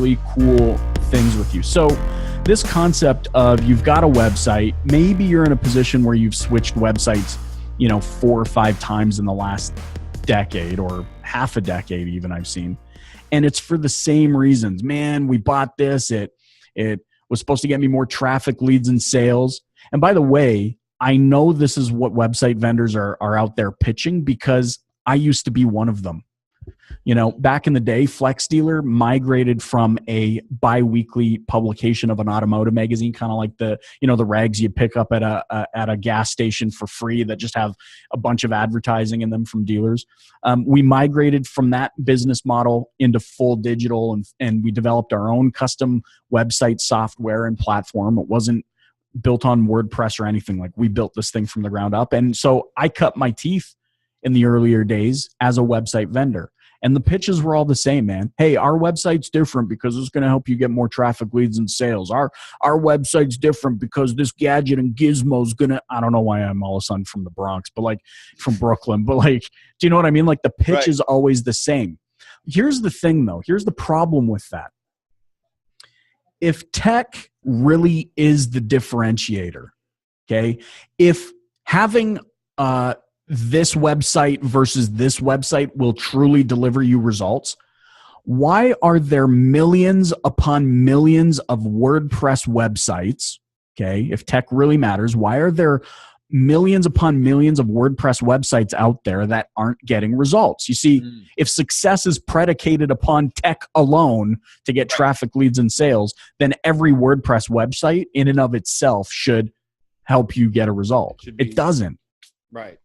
really cool things with you. So this concept of you've got a website, maybe you're in a position where you've switched websites, 4 or 5 times in the last decade or half a decade even I've seen. And it's for the same reasons. Man, we bought this. It was supposed to get me more traffic, leads, and sales. And by the way, I know this is what website vendors are out there pitching because I used to be one of them. Back in the day, Flex Dealer migrated from a bi-weekly publication of an automotive magazine, kind of like the rags you pick up at a gas station for free that just have a bunch of advertising in them from dealers. We migrated from that business model into full digital, and we developed our own custom website software and platform. It wasn't built on WordPress or anything. Like, we built this thing from the ground up. And so I cut my teeth in the earlier days as a website vendor. And the pitches were all the same, man. Hey, our website's different because it's going to help you get more traffic, leads, and sales. Our website's different because this gadget and gizmo's going to, I don't know why I'm all of a sudden from the Bronx, but from Brooklyn, but do you know what I mean? The pitch Right. is always the same. Here's the thing though. Here's the problem with that. If tech really is the differentiator, okay, if having this website versus this website will truly deliver you results, why are there millions upon millions of WordPress websites? Okay, if tech really matters, why are there millions upon millions of WordPress websites out there that aren't getting results? You see, if success is predicated upon tech alone to get traffic, leads, and sales, then every WordPress website in and of itself should help you get a result. It doesn't. Right.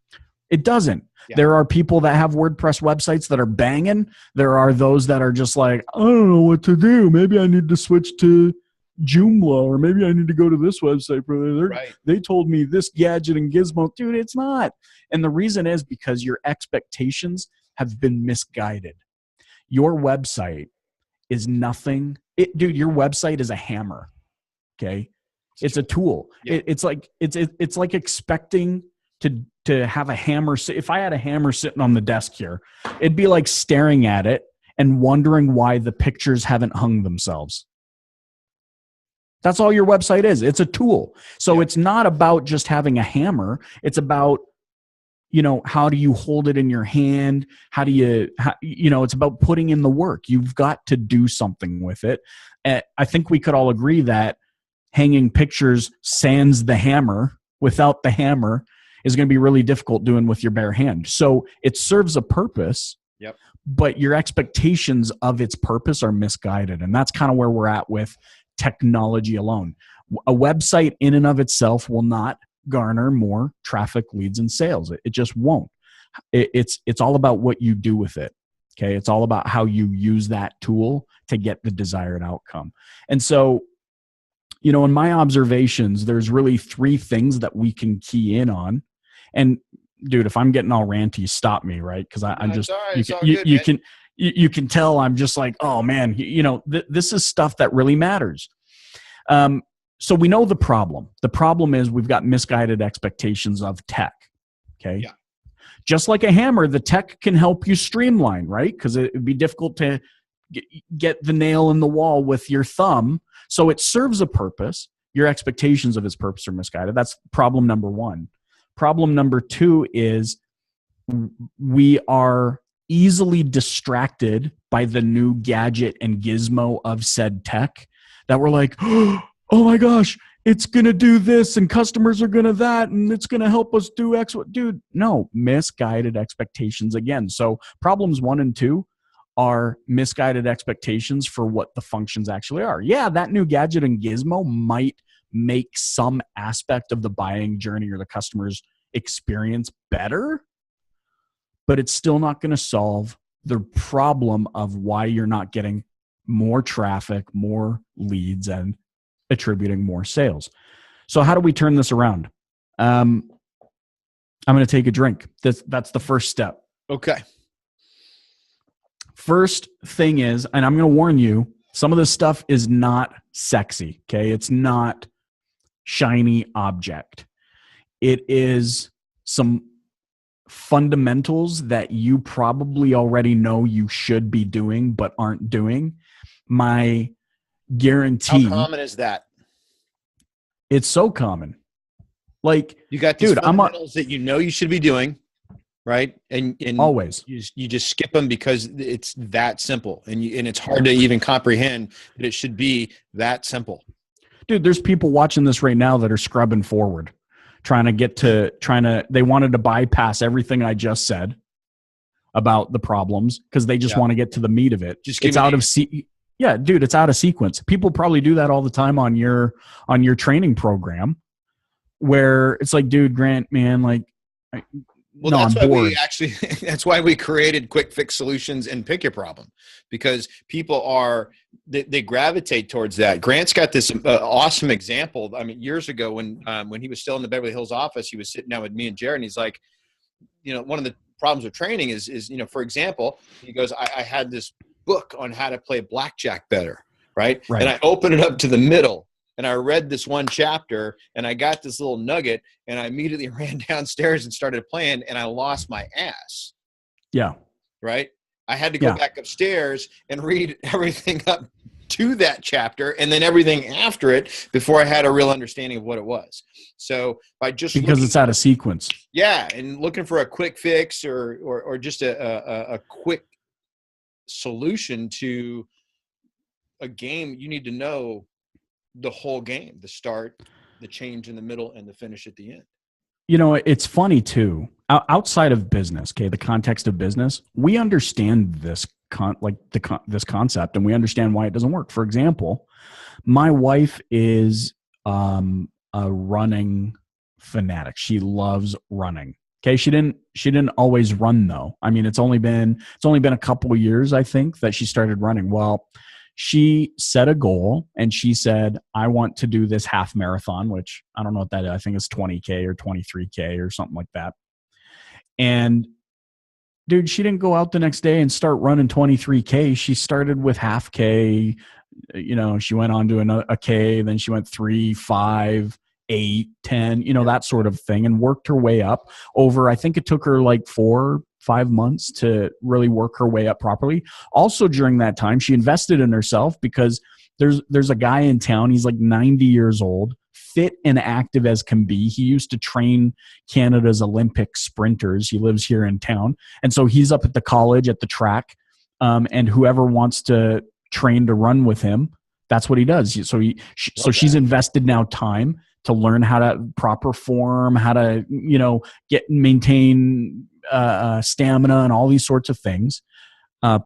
It doesn't. Yeah. There are people that have WordPress websites that are banging. There are those that are just like, I don't know what to do. Maybe I need to switch to Joomla, or maybe I need to go to this website. Right. They told me this gadget and gizmo. Dude, it's not. And the reason is because your expectations have been misguided. Your website is nothing. Dude, your website is a hammer. Okay? It's a tool. Yeah. It's like expecting to have a hammer. If I had a hammer sitting on the desk here, it'd be like staring at it and wondering why the pictures haven't hung themselves. That's all your website is. It's a tool. So It's not about just having a hammer. It's about, how do you hold it in your hand? How do you, it's about putting in the work. You've got to do something with it. I think we could all agree that hanging pictures sans the hammer, without the hammer, is going to be really difficult doing with your bare hand. So it serves a purpose, but your expectations of its purpose are misguided. And that's kind of where we're at with technology alone. A website in and of itself will not garner more traffic, leads, and sales. It just won't. It's all about what you do with it. Okay. It's all about how you use that tool to get the desired outcome. And so, in my observations, there's really 3 things that we can key in on. And dude, if I'm getting all ranty, stop me, right? Because I'm just, you can tell I'm just like, oh man, this is stuff that really matters. So we know the problem. The problem is we've got misguided expectations of tech. Okay. Yeah. Just like a hammer, the tech can help you streamline, right? Because it'd be difficult to get the nail in the wall with your thumb. So it serves a purpose. Your expectations of its purpose are misguided. That's problem number 1. Problem number 2 is we are easily distracted by the new gadget and gizmo of said tech that we're like, oh my gosh, it's going to do this and customers are going to that and it's going to help us do X. Dude, no, misguided expectations again. So problems 1 and 2 are misguided expectations for what the functions actually are. Yeah, that new gadget and gizmo might make some aspect of the buying journey or the customer's experience better, but it's still not going to solve the problem of why you're not getting more traffic, more leads, and attributing more sales. So how do we turn this around? I'm going to take a drink. That's the first step. Okay. First thing is, and I'm going to warn you, some of this stuff is not sexy, okay? It's not shiny object. It is some fundamentals that you probably already know you should be doing but aren't doing. my How guarantee. common is that? It's so common. Like, You got these dude, fundamentals that you know you should be doing, right? And always. you just skip them because it's that simple, and it's hard to even comprehend that it should be that simple. Dude, there's people watching this right now that are scrubbing forward, they wanted to bypass everything I just said about the problems because they just want to get to the meat of it. It's out of yeah, dude, it's out of sequence. People probably do that all the time on your training program, where it's like, dude, Grant, man, like, that's why we actually, that's why we created quick fix solutions and pick your problem, because people they gravitate towards that. Grant's got this awesome example. I mean, years ago when he was still in the Beverly Hills office, he was sitting down with me and Jared, and he's like, one of the problems with training is, for example, he goes, I had this book on how to play blackjack better. Right. And I opened it up to the middle, and I read this one chapter, and I got this little nugget, and I immediately ran downstairs and started playing, and I lost my ass. Yeah. Right. I had to go back upstairs and read everything up to that chapter and then everything after it before I had a real understanding of what it was. So because it's out of sequence. Yeah. And looking for a quick fix or just a quick solution to a game, you need to know the whole game, the start, the change in the middle, and the finish at the end. It's funny too. Outside of business, okay, the context of business, we understand this this concept, and we understand why it doesn't work. For example, my wife is a running fanatic. She loves running. Okay, she didn't always run though. I mean, it's only been a couple of years, I think, that she started running. Well, she set a goal and she said, I want to do this half marathon, which I don't know what that is. I think it's 20K or 23K or something like that. And dude, she didn't go out the next day and start running 23K. She started with half K. She went on to a K, then she went 3, 5, 8, 10, that sort of thing, and worked her way up over, I think it took her like 4-5 months to really work her way up properly. Also during that time, she invested in herself because there's a guy in town. He's like 90 years old, fit and active as can be. He used to train Canada's Olympic sprinters. He lives here in town. And so he's up at the college at the track. And whoever wants to train to run with him, that's what he does. So she's invested now time to learn how to proper form, how to, maintain stamina and all these sorts of things,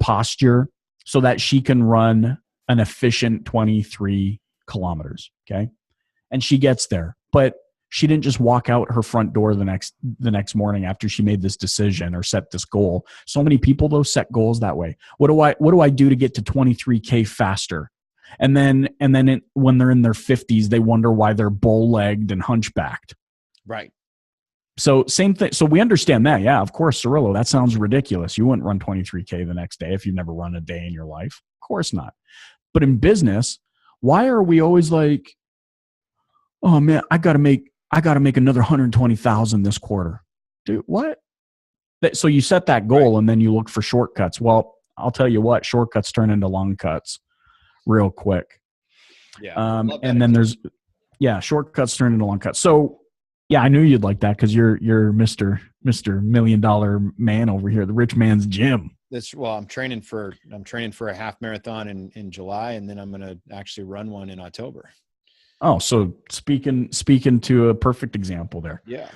posture, so that she can run an efficient 23 kilometers. Okay. And she gets there, but she didn't just walk out her front door the next morning after she made this decision or set this goal. So many people though set goals that way. What do I do to get to 23K faster? And then when they're in their 50s, they wonder why they're bull-legged and hunchbacked. Right. So same thing. So we understand that. Yeah, of course, Cirillo, that sounds ridiculous. You wouldn't run 23K the next day if you've never run a day in your life. Of course not. But in business, why are we always like, oh man, I got to make another 120,000 this quarter. Dude, what? So you set that goal and then you look for shortcuts. Well, I'll tell you what, shortcuts turn into long cuts real quick. Yeah. And then shortcuts turn into long cuts. So yeah, I knew you'd like that because you're Mr. $1 million man over here, the rich man's gym. I'm training for a half marathon in July, and then I'm going to actually run one in October. Oh, so speaking to a perfect example there. Yeah.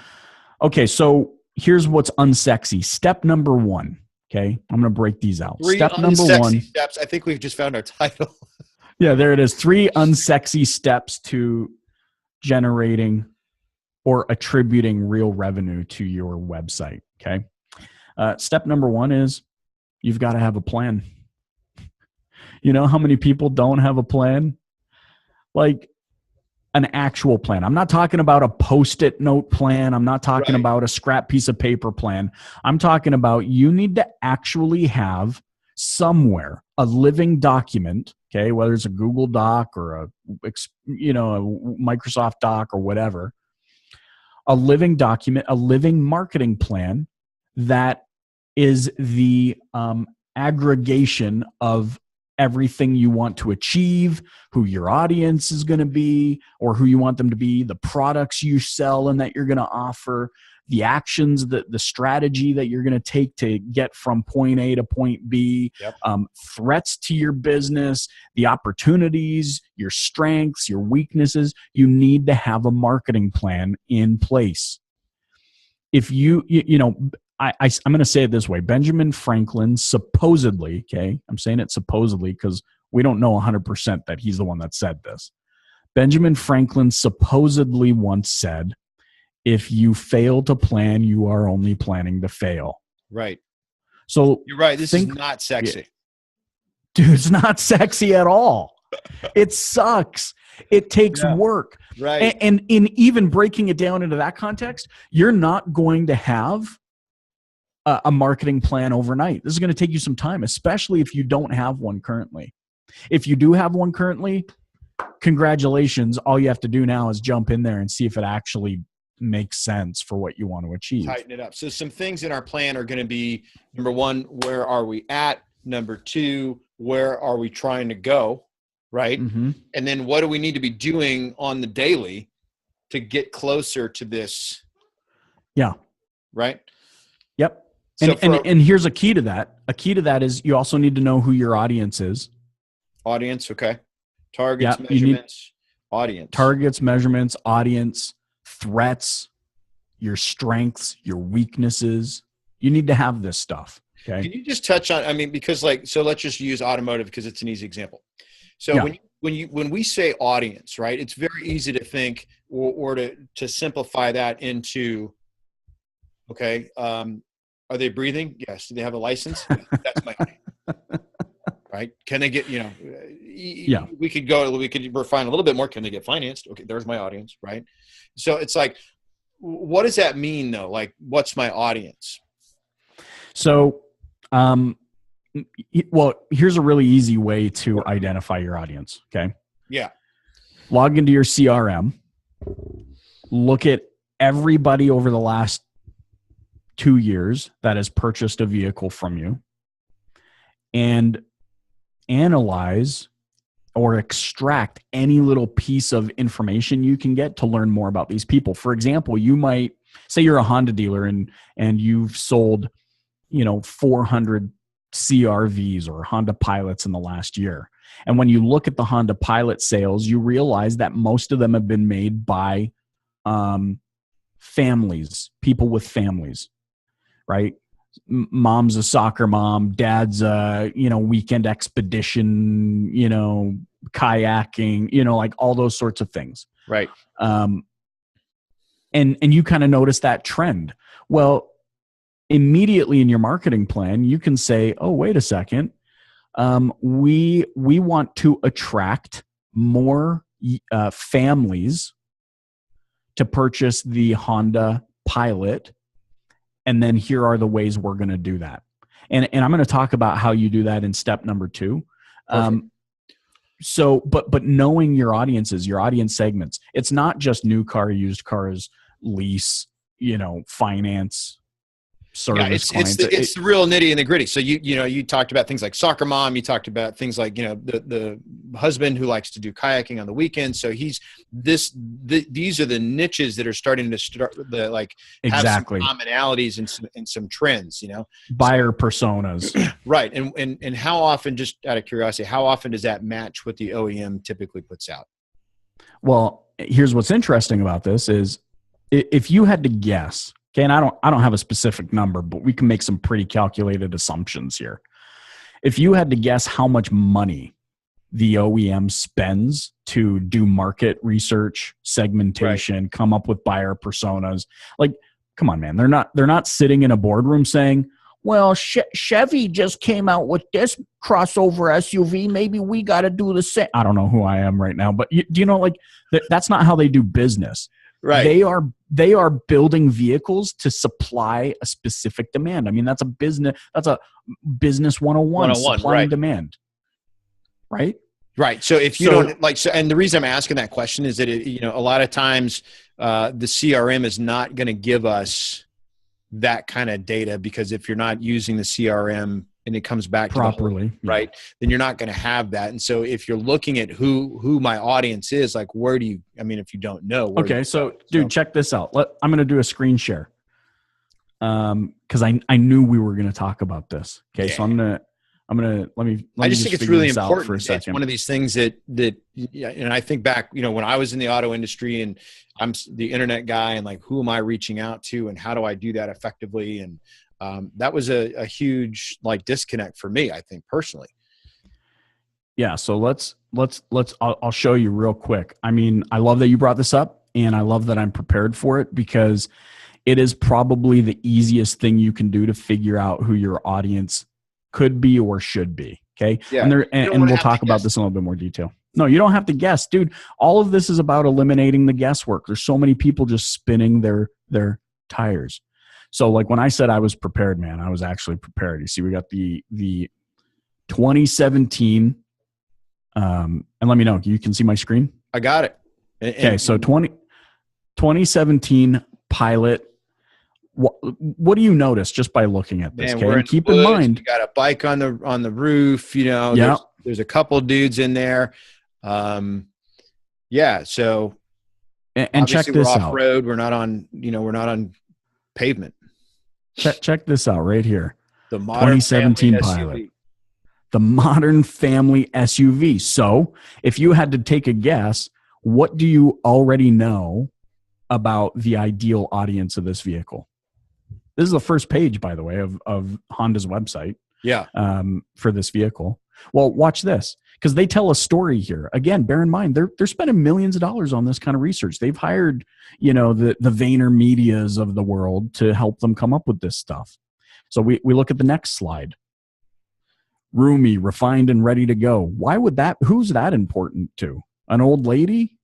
Okay, so here's what's unsexy. Step number 1. Okay, I'm going to break these out. 3 Step number 1. Steps. I think we've just found our title. Yeah, there it is. 3 unsexy steps to generating or attributing real revenue to your website. Okay. Step number 1 is you've got to have a plan. You know how many people don't have a plan? Like an actual plan. I'm not talking about a Post-it note plan. I'm not talking about a scrap piece of paper plan. I'm talking about you need to actually have somewhere a living document, okay, whether it's a Google Doc or a Microsoft Doc or whatever, a living document, a living marketing plan that is the aggregation of everything you want to achieve, who your audience is going to be or who you want them to be, the products you sell and that you're going to offer, the actions, the strategy that you're going to take to get from point A to point B, Yep. Threats to your business, the opportunities, your strengths, your weaknesses. You need to have a marketing plan in place. If I'm going to say it this way. Benjamin Franklin supposedly, okay, I'm saying it supposedly because we don't know 100% that he's the one that said this. Benjamin Franklin supposedly once said, if you fail to plan, you are only planning to fail. Right. So you're right. This is not sexy. Dude, it's not sexy at all. It sucks. It takes work. Right. And in even breaking it down into that context, you're not going to have a marketing plan overnight. This is going to take you some time, especially if you don't have one currently. If you do have one currently, congratulations. All you have to do now is jump in there and see if it actually makes sense for what you want to achieve. Tighten it up. So some things in our plan are going to be, number one, where are we at? Number two, where are we trying to go? Right. Mm-hmm. And then what do we need to be doing on the daily to get closer to this? Yeah. Right. Yep. So and here's a key to that. A key to that is you also need to know who your audience is. Audience. Okay. Targets, measurements, audience. Targets, measurements, audience, threats, your strengths, your weaknesses. You need to have this stuff. Okay. Can you just touch on, because so let's just use automotive because it's an easy example. So when we say audience, right, it's very easy to think or to simplify that into, okay, are they breathing? Yes. Do they have a license? Yes. That's my audience. Right. Can they get, we could refine a little bit more. Can they get financed? Okay. There's my audience. Right. So it's like, what does that mean though? Like, what's my audience? So, well, here's a really easy way to identify your audience. Okay. Yeah. Log into your CRM, look at everybody over the last 2 years that has purchased a vehicle from you, and analyze or extract any little piece of information you can get to learn more about these people. For example, you might say you're a Honda dealer and you've sold, 400 CRVs or Honda Pilots in the last year. And when you look at the Honda Pilot sales, you realize that most of them have been made by families, people with families, right? Mom's a soccer mom, dad's a, weekend expedition, kayaking, like all those sorts of things. Right. And you kind of notice that trend. Well, immediately in your marketing plan, you can say, oh, wait a second. We want to attract more families to purchase the Honda Pilot. And then here are the ways we're going to do that. And I'm going to talk about how you do that in step number 2. So, but knowing your audiences, your audience segments, it's not just new car, used cars, lease, finance, service clients. It's the real nitty and the gritty. So you talked about things like soccer mom. You talked about things like the husband who likes to do kayaking on the weekend. So these are the niches that are starting to have some commonalities and some trends. Buyer personas. Right. And how often, just out of curiosity, how often does that match what the OEM typically puts out? Well, here's what's interesting about this is if you had to guess. Okay, and I don't have a specific number, but we can make some pretty calculated assumptions here. If you had to guess how much money the OEM spends to do market research, segmentation, come up with buyer personas, like, come on, man, they're not sitting in a boardroom saying, well, Chevy just came out with this crossover SUV. Maybe we got to do the same. I don't know who I am right now, but that's not how they do business. Right. They are building vehicles to supply a specific demand. I mean, that's a business 101, supply and demand. Right? Right. So if you don't and the reason I'm asking that question is that a lot of times the CRM is not going to give us that kind of data, because if you're not using the CRM and it comes back properly, to the whole, right? Then you're not going to have that. And so if you're looking at who my audience is, like, where do you, I mean, if you don't know, where okay. So dude, check this out. I'm going to do a screen share. Cause I knew we were going to talk about this. Okay. Yeah. So I'm going to, let me I just think it's really important for a second. It's one of these things that, and I think back, you know, when I was in the auto industry and I'm the internet guy, and like, who am I reaching out to and how do I do that effectively? And, that was a huge like disconnect for me, I think personally. Yeah. So I'll show you real quick. I mean, I love that you brought this up, and I love that I'm prepared for it, because it is probably the easiest thing you can do to figure out who your audience could be or should be. Okay. Yeah. And we'll talk about this in a little bit more detail. No, you don't have to guess, dude. All of this is about eliminating the guesswork. There's so many people just spinning their tires. So like when I said I was prepared, man, I was actually prepared. You see, we got the 2017, and let me know, you can see my screen? I got it. Okay. So 2017 pilot. What do you notice just by looking at this? Man, keep in mind, you got a bike on the roof, you know, yeah. There's a couple dudes in there. Yeah. So, and check this out. Off road. We're not on pavement. Check this out right here. The modern 2017 pilot. The modern family SUV. So if you had to take a guess, what do you already know about the ideal audience of this vehicle? This is the first page, by the way, of Honda's website. Yeah. For this vehicle. Well, watch this, because they tell a story here. Again, bear in mind, they're spending millions of dollars on this kind of research. They've hired, you know, the VaynerMedias of the world to help them come up with this stuff. So we look at the next slide. Roomy, refined, and ready to go. Why would that? Who's that important to? An old lady?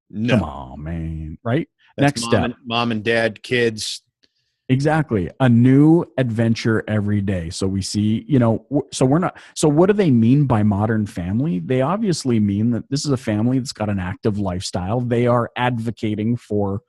No. Come on, man. Right? That's next step. Mom and dad, kids. Exactly. A new adventure every day. So we see, you know, so what do they mean by modern family? They obviously mean that this is a family that's got an active lifestyle. They are advocating for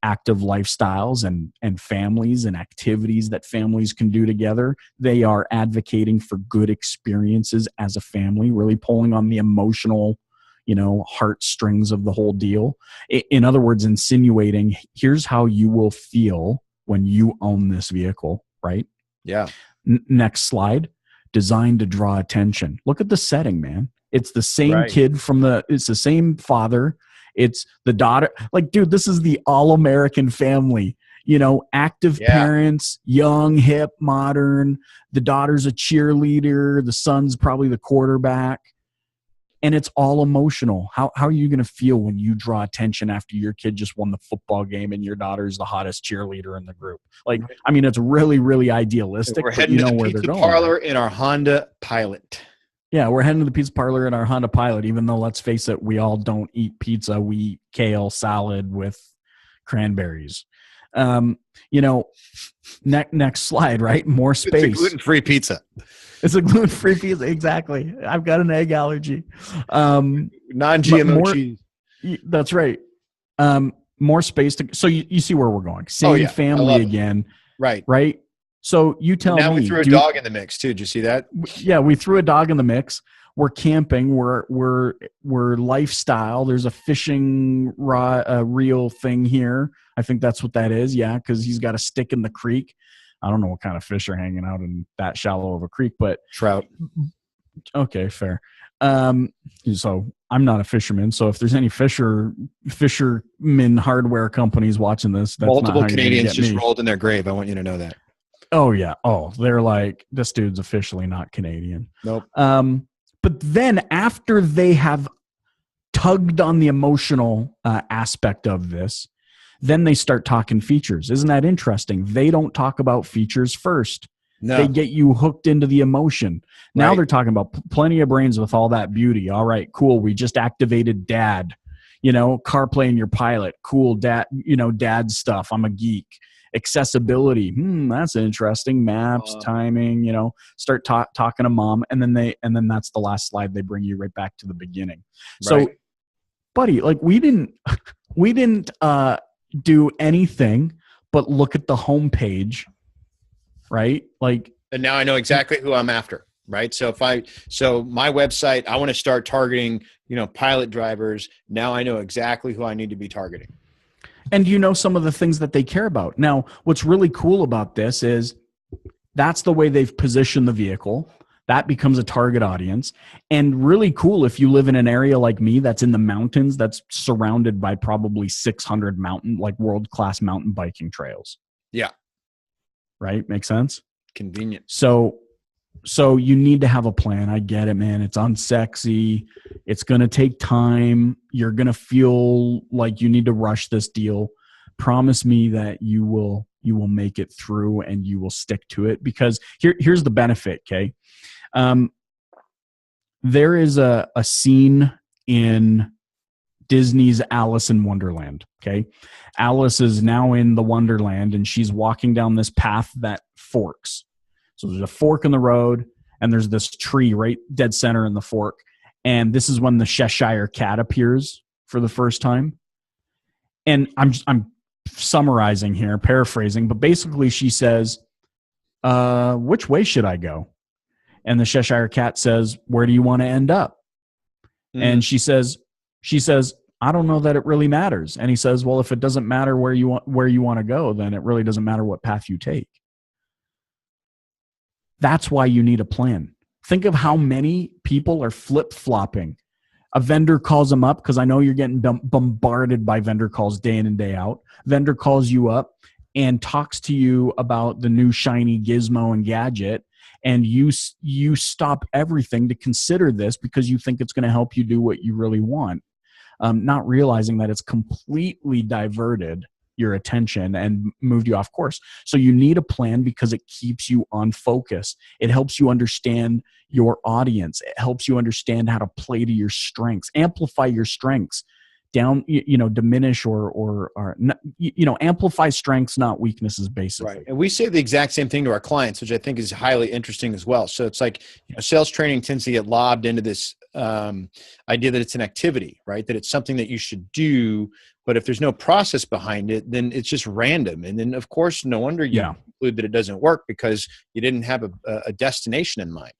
active lifestyles and families and activities that families can do together. They are advocating for good experiences as a family, really pulling on the emotional, you know, heartstrings of the whole deal. In other words, insinuating, here's how you will feel when you own this vehicle, right? Yeah. Next slide. Designed to draw attention. Look at the setting, man. It's the same kid it's the same father. It's the daughter. Like, dude, this is the all-American family. You know, active parents, young, hip, modern. The daughter's a cheerleader. The son's probably the quarterback. And it's all emotional. How are you going to feel when you draw attention after your kid just won the football game and your daughter's the hottest cheerleader in the group? Like, I mean, it's really, really idealistic. We're heading to the pizza parlor in our Honda Pilot. Yeah, we're heading to the pizza parlor in our Honda Pilot, even though, let's face it, we all don't eat pizza. We eat kale salad with cranberries. You know, next slide, right? More space. It's a gluten-free pizza. It's a gluten-free pizza. Exactly. I've got an egg allergy. Non-GMO cheese. That's right. More space so you see where we're going. Same family again. Right. Right. So you tell me. Now we threw a dog in the mix too. Did you see that? Yeah, we threw a dog in the mix. We're camping. We're lifestyle. There's a fishing reel thing here. I think that's what that is. Yeah, because he's got a stick in the creek. I don't know what kind of fish are hanging out in that shallow of a creek, but trout. Okay, fair. So I'm not a fisherman. So if there's any fishermen hardware companies watching this, that's multiple not how Canadians just rolled in their grave. I want you to know that. Oh yeah. Oh, they're like, this dude's officially not Canadian. Nope. But then after they have tugged on the emotional aspect of this, then they start talking features. Isn't that interesting? They don't talk about features first. No. They get you hooked into the emotion. Now they're talking about plenty of brains with all that beauty. All right, cool. We just activated dad, you know, CarPlay in your Pilot. Cool. Dad, you know, dad stuff. I'm a geek. Accessibility. That's interesting. Maps, timing, you know, start talking to mom. And then that's the last slide. They bring you right back to the beginning. So buddy, like we didn't do anything but look at the homepage, right? Like And now I know exactly who I'm after, right? So so my website, I want to start targeting, pilot drivers. Now I know exactly who I need to be targeting. And you know some of the things that they care about. Now, what's really cool about this is that's the way they've positioned the vehicle. That becomes a target audience. And really cool if you live in an area like me that's in the mountains, that's surrounded by probably 600 world-class mountain biking trails. Yeah. Right? Makes sense? Convenient. So you need to have a plan. I get it, man. It's unsexy. It's going to take time. You're going to feel like you need to rush this deal. Promise me that you will make it through and you will stick to it, because here's the benefit. Okay. There is a scene in Disney's Alice in Wonderland. Okay. Alice is now in the Wonderland and she's walking down this path that forks. So there's a fork in the road and there's this tree right dead center in the fork. And this is when the Cheshire Cat appears for the first time. And I'm summarizing here, paraphrasing, but basically she says, which way should I go? And the Cheshire Cat says, where do you want to end up? And she says, I don't know that it really matters. And he says, well, if it doesn't matter where you want to go, then it really doesn't matter what path you take. That's why you need a plan. Think of how many people are flip-flopping. A vendor calls them up, because I know you're getting bombarded by vendor calls day in and day out. Vendor calls you up and talks to you about the new shiny gizmo and gadget, and you stop everything to consider this because you think it's going to help you do what you really want, not realizing that it's completely diverted your attention and moved you off course. So you need a plan because it keeps you on focus. It helps you understand your audience. It helps you understand how to play to your strengths, amplify your strengths, diminish or amplify strengths, not weaknesses, basically. Right. And we say the exact same thing to our clients, which I think is highly interesting as well. So it's like, sales training tends to get lobbed into this idea that it's an activity, right? That it's something that you should do. But if there's no process behind it, then it's just random. And then, of course, no wonder you conclude that it doesn't work because you didn't have a destination in mind.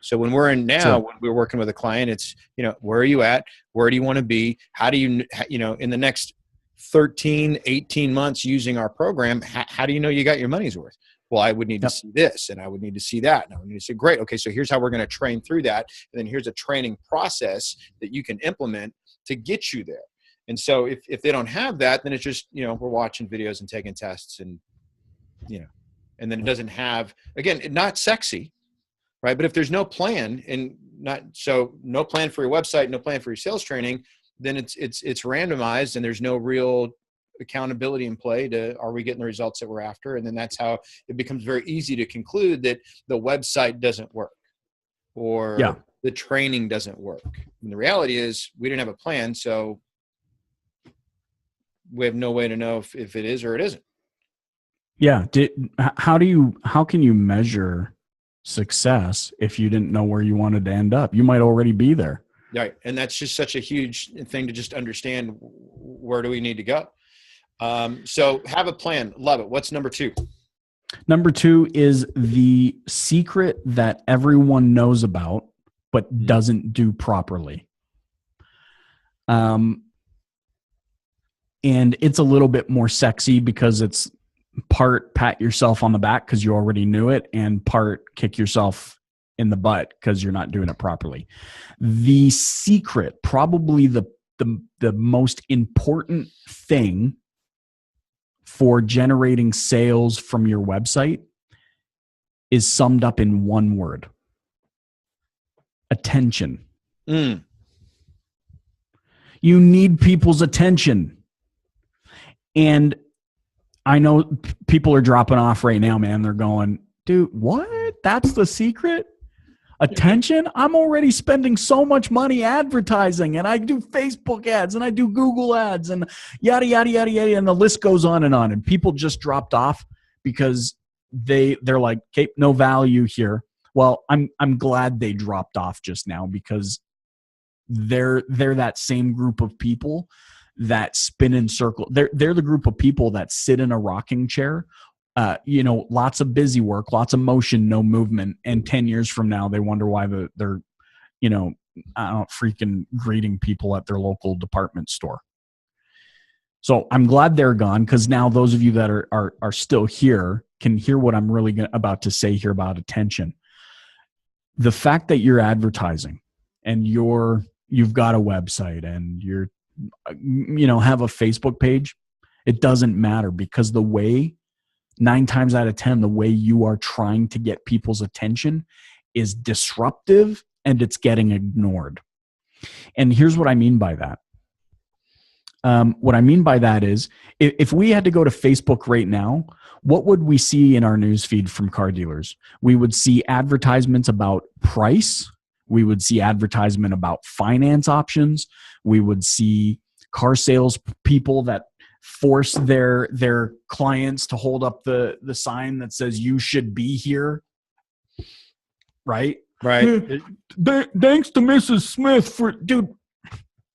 So when we're when we're working with a client, it's, where are you at? Where do you want to be? How do you, in the next 13, 18 months using our program, how do you know you got your money's worth? Well, I would need to see this and I would need to see that. And I would need to say, great. Okay. So here's how we're going to train through that. And then here's a training process that you can implement to get you there. And so if they don't have that, then it's just, we're watching videos and taking tests and then it doesn't have, again, not sexy, right? But if there's no plan and no plan for your website, no plan for your sales training, then it's randomized and there's no real accountability in play to, are we getting the results that we're after? And then that's how it becomes very easy to conclude that the website doesn't work or the training doesn't work. And the reality is we didn't have a plan. So we have no way to know if it is or it isn't. Yeah. How can you measure success if you didn't know where you wanted to end up? You might already be there. Right. And that's just such a huge thing to just understand, where do we need to go? So have a plan. Love it. What's number 2? Number 2 is the secret that everyone knows about, but doesn't do properly. And it's a little bit more sexy because it's part pat yourself on the back because you already knew it, and part kick yourself in the butt because you're not doing it properly. The secret, probably the most important thing for generating sales from your website, is summed up in one word: attention. You need people's attention. And I know people are dropping off right now, man. They're going, dude, what? That's the secret? Attention? I'm already spending so much money advertising, and I do Facebook ads and I do Google ads and yada, yada, yada, yada. And the list goes on. And people just dropped off because they're like, okay, no value here. Well, I'm glad they dropped off just now, because they're that same group of people that spin in circles. They're the group of people that sit in a rocking chair lots of busy work, lots of motion, no movement. And 10 years from now, they wonder why they're, freaking greeting people at their local department store. So I'm glad they're gone, because now those of you that are still here can hear what I'm really about to say here about attention. The fact that you're advertising and you've got a website and you're, have a Facebook page, it doesn't matter, because 9 times out of 10, the way you are trying to get people's attention is disruptive and it's getting ignored. And here's what I mean by that. What I mean by that is, if we had to go to Facebook right now, what would we see in our newsfeed from car dealers? We would see advertisements about price. We would see advertisement about finance options. We would see car sales people that force their clients to hold up the sign that says "You should be here." Right. Thanks to Mrs. Smith for, dude.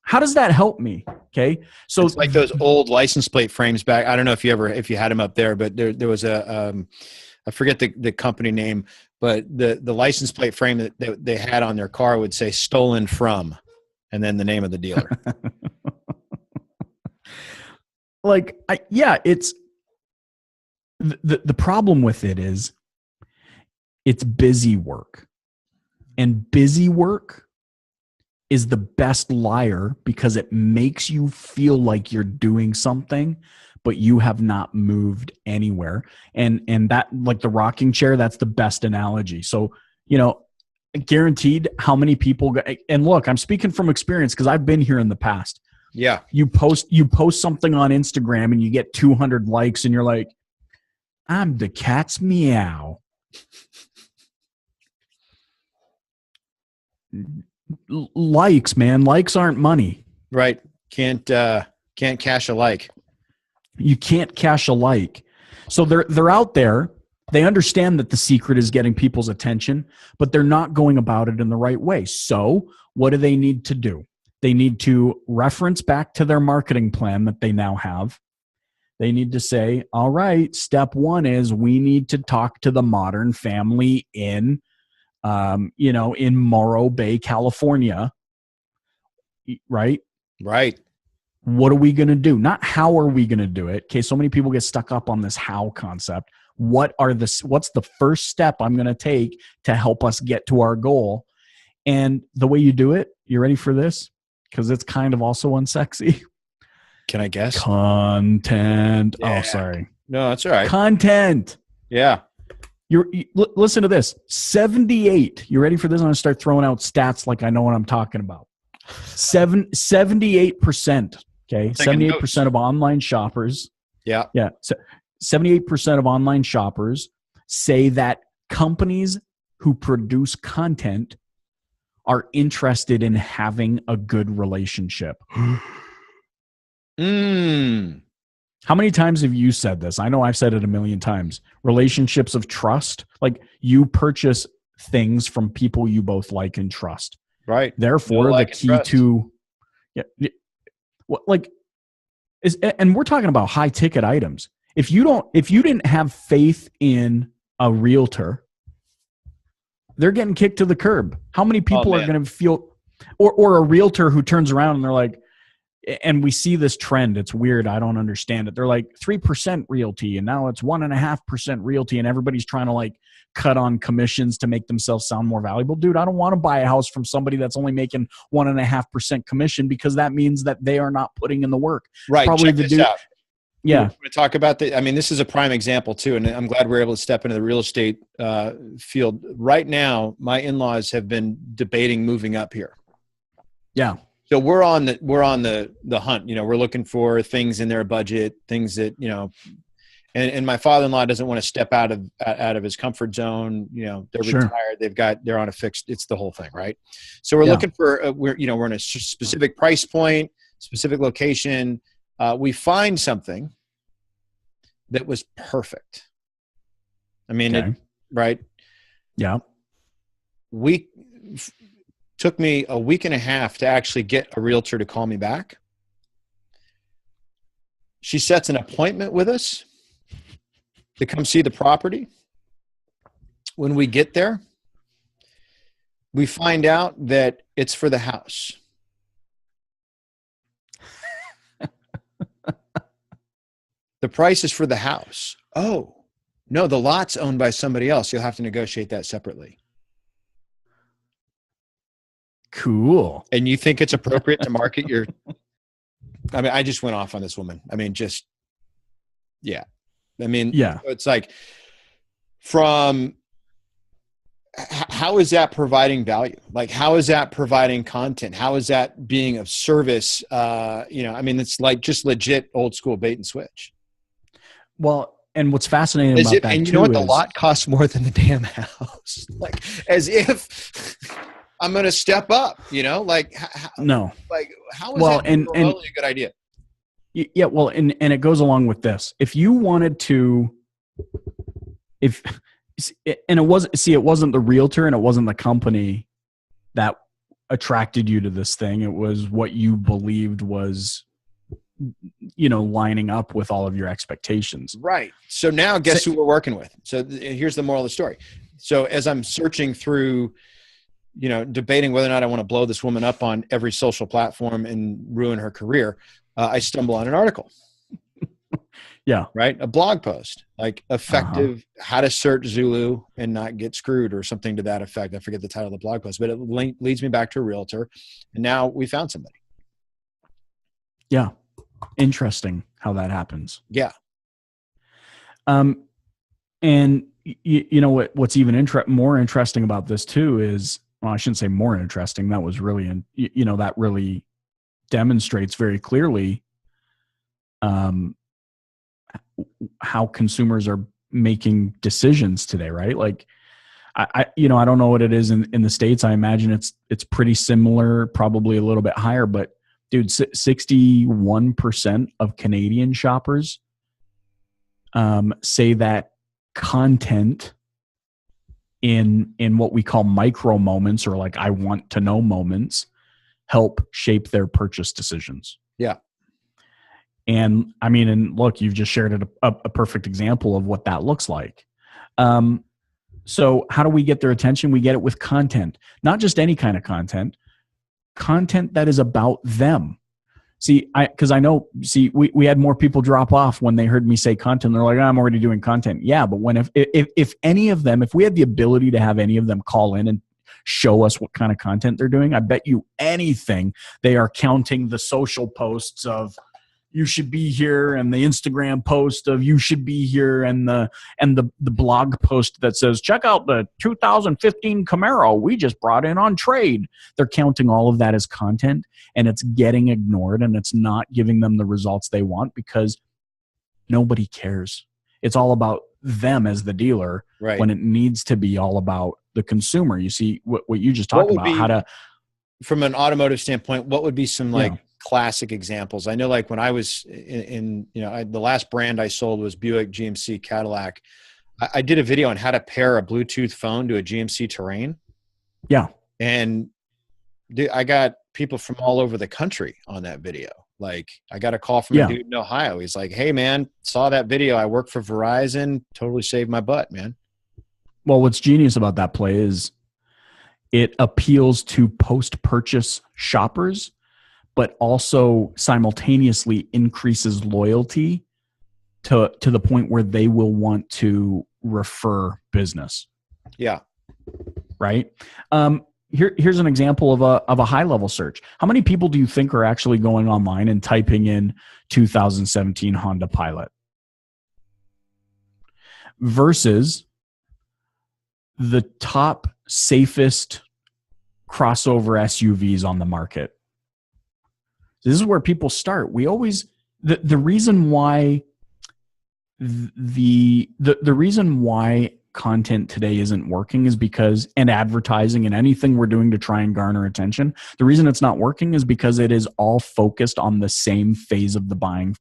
How does that help me? Okay. So it's like those old license plate frames back. I don't know if you had them up there, but there was I forget the company name, but the license plate frame that they had on their car would say "Stolen from," and then the name of the dealer. It's the problem with it is it's busy work, and busy work is the best liar, because it makes you feel like you're doing something, but you have not moved anywhere. And that, like the rocking chair, that's the best analogy. So, guaranteed how many people and look, I'm speaking from experience because I've been here in the past. Yeah. You post something on Instagram and you get 200 likes and you're like, I'm the cat's meow. Likes, man. Likes aren't money. Right. Can't cash a like. You can't cash a like. So they're out there. They understand that the secret is getting people's attention, but they're not going about it in the right way. So what do they need to do? They need to reference back to their marketing plan that they now have. They need to say, all right, step 1 is we need to talk to the Modern family in Morro Bay, California. Right? Right. What are we going to do? Not how are we going to do it? Okay, so many people get stuck up on this how concept. What's the first step I'm going to take to help us get to our goal? And the way you do it, you ready for this? Because it's kind of also unsexy. Can I guess? Content. Yeah. Oh, sorry. No, that's all right. Content. Yeah. Listen to this. 78. You ready for this? I'm going to start throwing out stats like I know what I'm talking about. 78%. Okay. 78% of online shoppers. Yeah. Yeah. So 78% of online shoppers say that companies who produce content are interested in having a good relationship. How many times have you said this? I know I've said it a million times. Relationships of trust. Like, you purchase things from people you both like and trust. Right. Therefore, the key to, and we're talking about high ticket items. If you didn't have faith in a realtor, they're getting kicked to the curb. How many people are going to feel, or a realtor who turns around and they're like, and we see this trend. It's weird. I don't understand it. They're like 3% realty, and now it's 1.5% realty, and everybody's trying to like cut on commissions to make themselves sound more valuable. Dude, I don't want to buy a house from somebody that's only making 1.5% commission, because that means that they are not putting in the work. Right. Probably check this out. Yeah. We're going to talk about this is a prime example too. And I'm glad we're able to step into the real estate field. Right now, my in-laws have been debating moving up here. Yeah. So we're on the hunt. We're looking for things in their budget, things that, and my father-in-law doesn't want to step out of his comfort zone. They're retired. They're on a fixed, it's the whole thing. Right. So we're looking for, we're in a specific price point, specific location. We find something that was perfect. I mean, right. Yeah. Took me a week and a half to actually get a realtor to call me back. She sets an appointment with us. to come see the property. When we get there, we find out that it's for the house. The price is for the house. Oh, no, the lot's owned by somebody else. You'll have to negotiate that separately. Cool. And you think it's appropriate to market your... I mean, I just went off on this woman. I mean, just, yeah. I mean, yeah. It's like from... How is that providing value? Like, how is that providing content? How is that being of service? I mean, it's like just legit old school bait and switch. Well, and what's fascinating about that, and you know what? The lot costs more than the damn house. Like, as if I'm going to step up, like, no, like, how is that remotely a good idea? Yeah. Well, and it goes along with this. If you wanted to, it wasn't the realtor and it wasn't the company that attracted you to this thing. It was what you believed was, lining up with all of your expectations. Right. So now guess who we're working with? So here's the moral of the story. So as I'm searching through, debating whether or not I want to blow this woman up on every social platform and ruin her career, I stumble on an article. Yeah. Right. A blog post, like effective, how to search Zulu and not get screwed or something to that effect. I forget the title of the blog post, but it leads me back to a realtor. And now we found somebody. Yeah. Interesting how that happens. Yeah. And what's even more interesting about this too is, well, I shouldn't say more interesting. That was really, that really demonstrates very clearly, how consumers are making decisions today, right? Like, I don't know what it is in the States. I imagine it's pretty similar, probably a little bit higher, but dude, 61% of Canadian shoppers say that content in what we call micro moments, or like I want to know moments, help shape their purchase decisions. Yeah. And I mean, and look, you've just shared a perfect example of what that looks like. So how do we get their attention? We get it with content, not just any kind of content that is about them. See, we had more people drop off when they heard me say content. They're like, I'm already doing content. Yeah. But if any of them, if we had the ability to have any of them call in and show us what kind of content they're doing, I bet you anything they are counting the social posts of you should be here and the Instagram post of you should be here and the blog post that says check out the 2015 Camaro we just brought in on trade. They're counting all of that as content, and it's getting ignored, and it's not giving them the results they want because nobody cares. It's all about them as the dealer, right, when it needs to be all about the consumer. You see what you just talked about, how to, from an automotive standpoint, what would be some classic examples? I know, like when I was in the last brand I sold was Buick, GMC, Cadillac. I did a video on how to pair a Bluetooth phone to a GMC Terrain. Yeah. And I got people from all over the country on that video. Like, I got a call from a dude in Ohio. He's like, hey man, saw that video. I work for Verizon. Totally saved my butt, man. Well, what's genius about that play is it appeals to post-purchase shoppers, but also simultaneously increases loyalty to the point where they will want to refer business. Yeah. Right. Here's an example of a high level search. How many people do you think are actually going online and typing in 2017 Honda Pilot versus the top safest crossover SUVs on the market? This is where people start. We always, the reason why the reason why content today isn't working is because, and advertising and anything we're doing to try and garner attention, the reason it's not working is because it is all focused on the same phase of the buying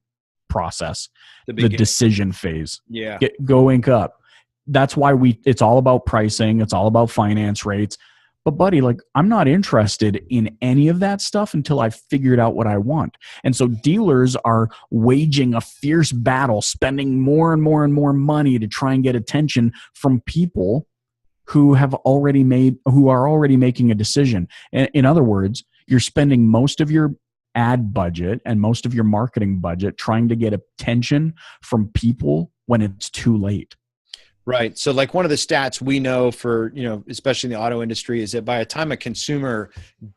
process, the decision phase. Yeah. Go ink up. That's why it's all about pricing. It's all about finance rates. But buddy, like, I'm not interested in any of that stuff until I've figured out what I want. And so dealers are waging a fierce battle, spending more and more and more money to try and get attention from people who are already making a decision. In other words, you're spending most of your ad budget and most of your marketing budget trying to get attention from people when it's too late. Right. So like one of the stats we know for, especially in the auto industry, is that by the time a consumer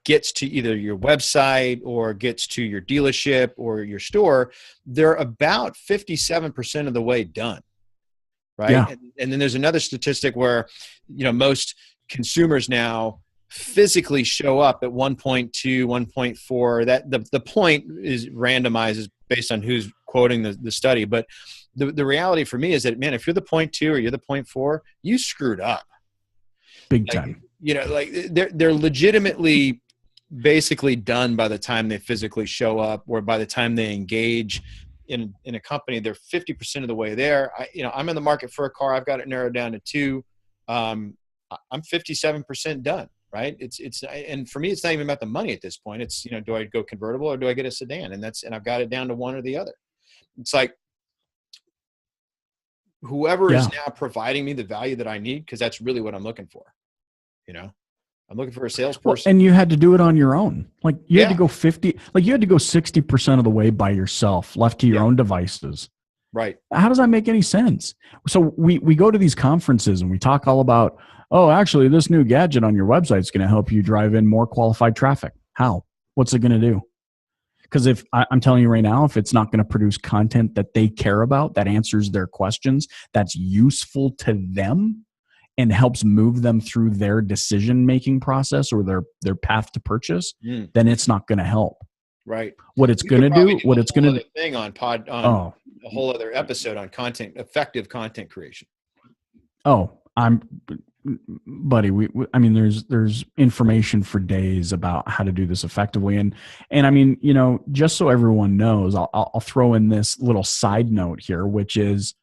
gets to either your website or gets to your dealership or your store, they're about 57% of the way done. Right. Yeah. And then there's another statistic where, most consumers now physically show up at 1.2, 1.4. That the point is randomized based on who's quoting the study. But the reality for me is that, man, if you're the 0.2 or you're the 0.4, you screwed up. Big time. They're legitimately basically done by the time they physically show up, or by the time they engage in a company. They're 50% of the way there. I'm in the market for a car. I've got it narrowed down to 2. I'm 57% done. Right. And for me, it's not even about the money at this point. It's, do I go convertible or do I get a sedan? And I've got it down to one or the other. It's like, whoever is now providing me the value that I need, because that's really what I'm looking for. I'm looking for a salesperson. And you had to do it on your own. Like you had to go 60% of the way by yourself, left to your own devices. Right. How does that make any sense? So we go to these conferences and we talk all about, oh, actually, this new gadget on your website is going to help you drive in more qualified traffic. How? What's it going to do? Because if I'm telling you right now, if it's not going to produce content that they care about, that answers their questions, that's useful to them and helps move them through their decision-making process or their path to purchase, then it's not going to help. Right. What it's going to do, what it's going to thing on a whole other episode on effective content creation. Buddy, there's information for days about how to do this effectively. And I mean, just so everyone knows, I'll throw in this little side note here, which is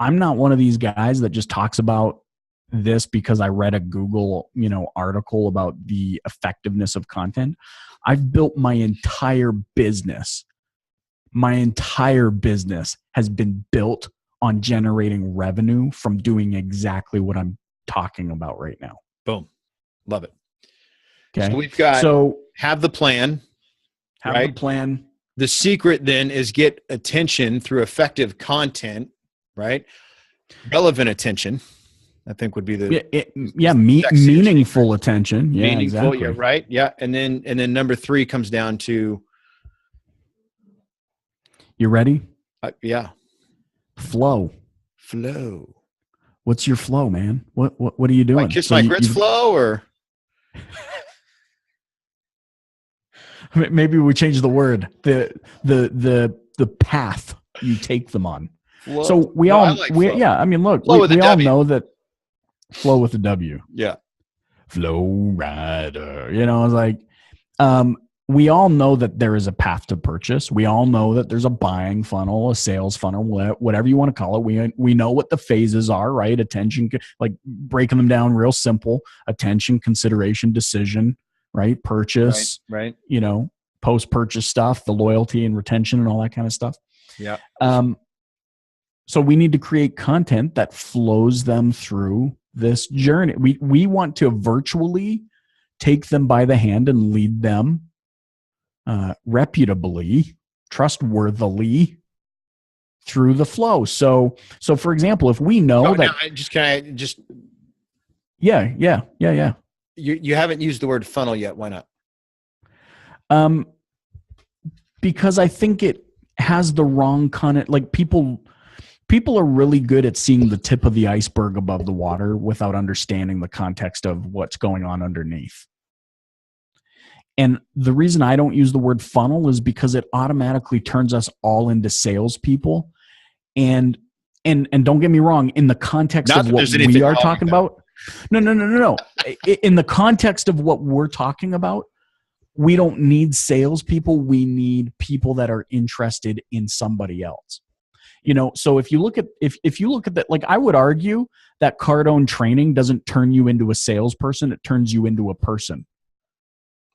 I'm not one of these guys that just talks about this because I read a Google, article about the effectiveness of content. I've built my entire business. My entire business has been built on generating revenue from doing exactly what I'm talking about right now. Boom. Love it. Okay. So we've got have the plan. Have the plan. The secret then is get attention through effective content, right? Relevant attention, I think would be meaningful attention. Yeah, meaningful, exactly. Right. Yeah. And then number 3 comes down to, you ready? Yeah. Flow. What's your flow, man? What are you doing? Like kiss my grits flow, or maybe we change the word. The path you take them on. Flow. So we all know that flow with a W. Yeah. Flow rider. It's like we all know that there is a path to purchase. We all know that there's a buying funnel, a sales funnel, whatever you want to call it. We know what the phases are, right? Attention, like breaking them down real simple: attention, consideration, decision, right? Purchase, right. Post-purchase stuff, the loyalty and retention and all that kind of stuff. Yeah. So we need to create content that flows them through this journey. We want to virtually take them by the hand and lead them reputably, trustworthily through the flow. So for example, if we know Yeah. You haven't used the word funnel yet. Why not? Because I think it has the wrong content. Like people are really good at seeing the tip of the iceberg above the water without understanding the context of what's going on underneath. And the reason I don't use the word funnel is because it automatically turns us all into salespeople. And don't get me wrong, in the context of what we are talking about, no. In the context of what we're talking about, we don't need salespeople. We need people that are interested in somebody else. So if you look at that, like, I would argue that Cardone training doesn't turn you into a salesperson. It turns you into a person.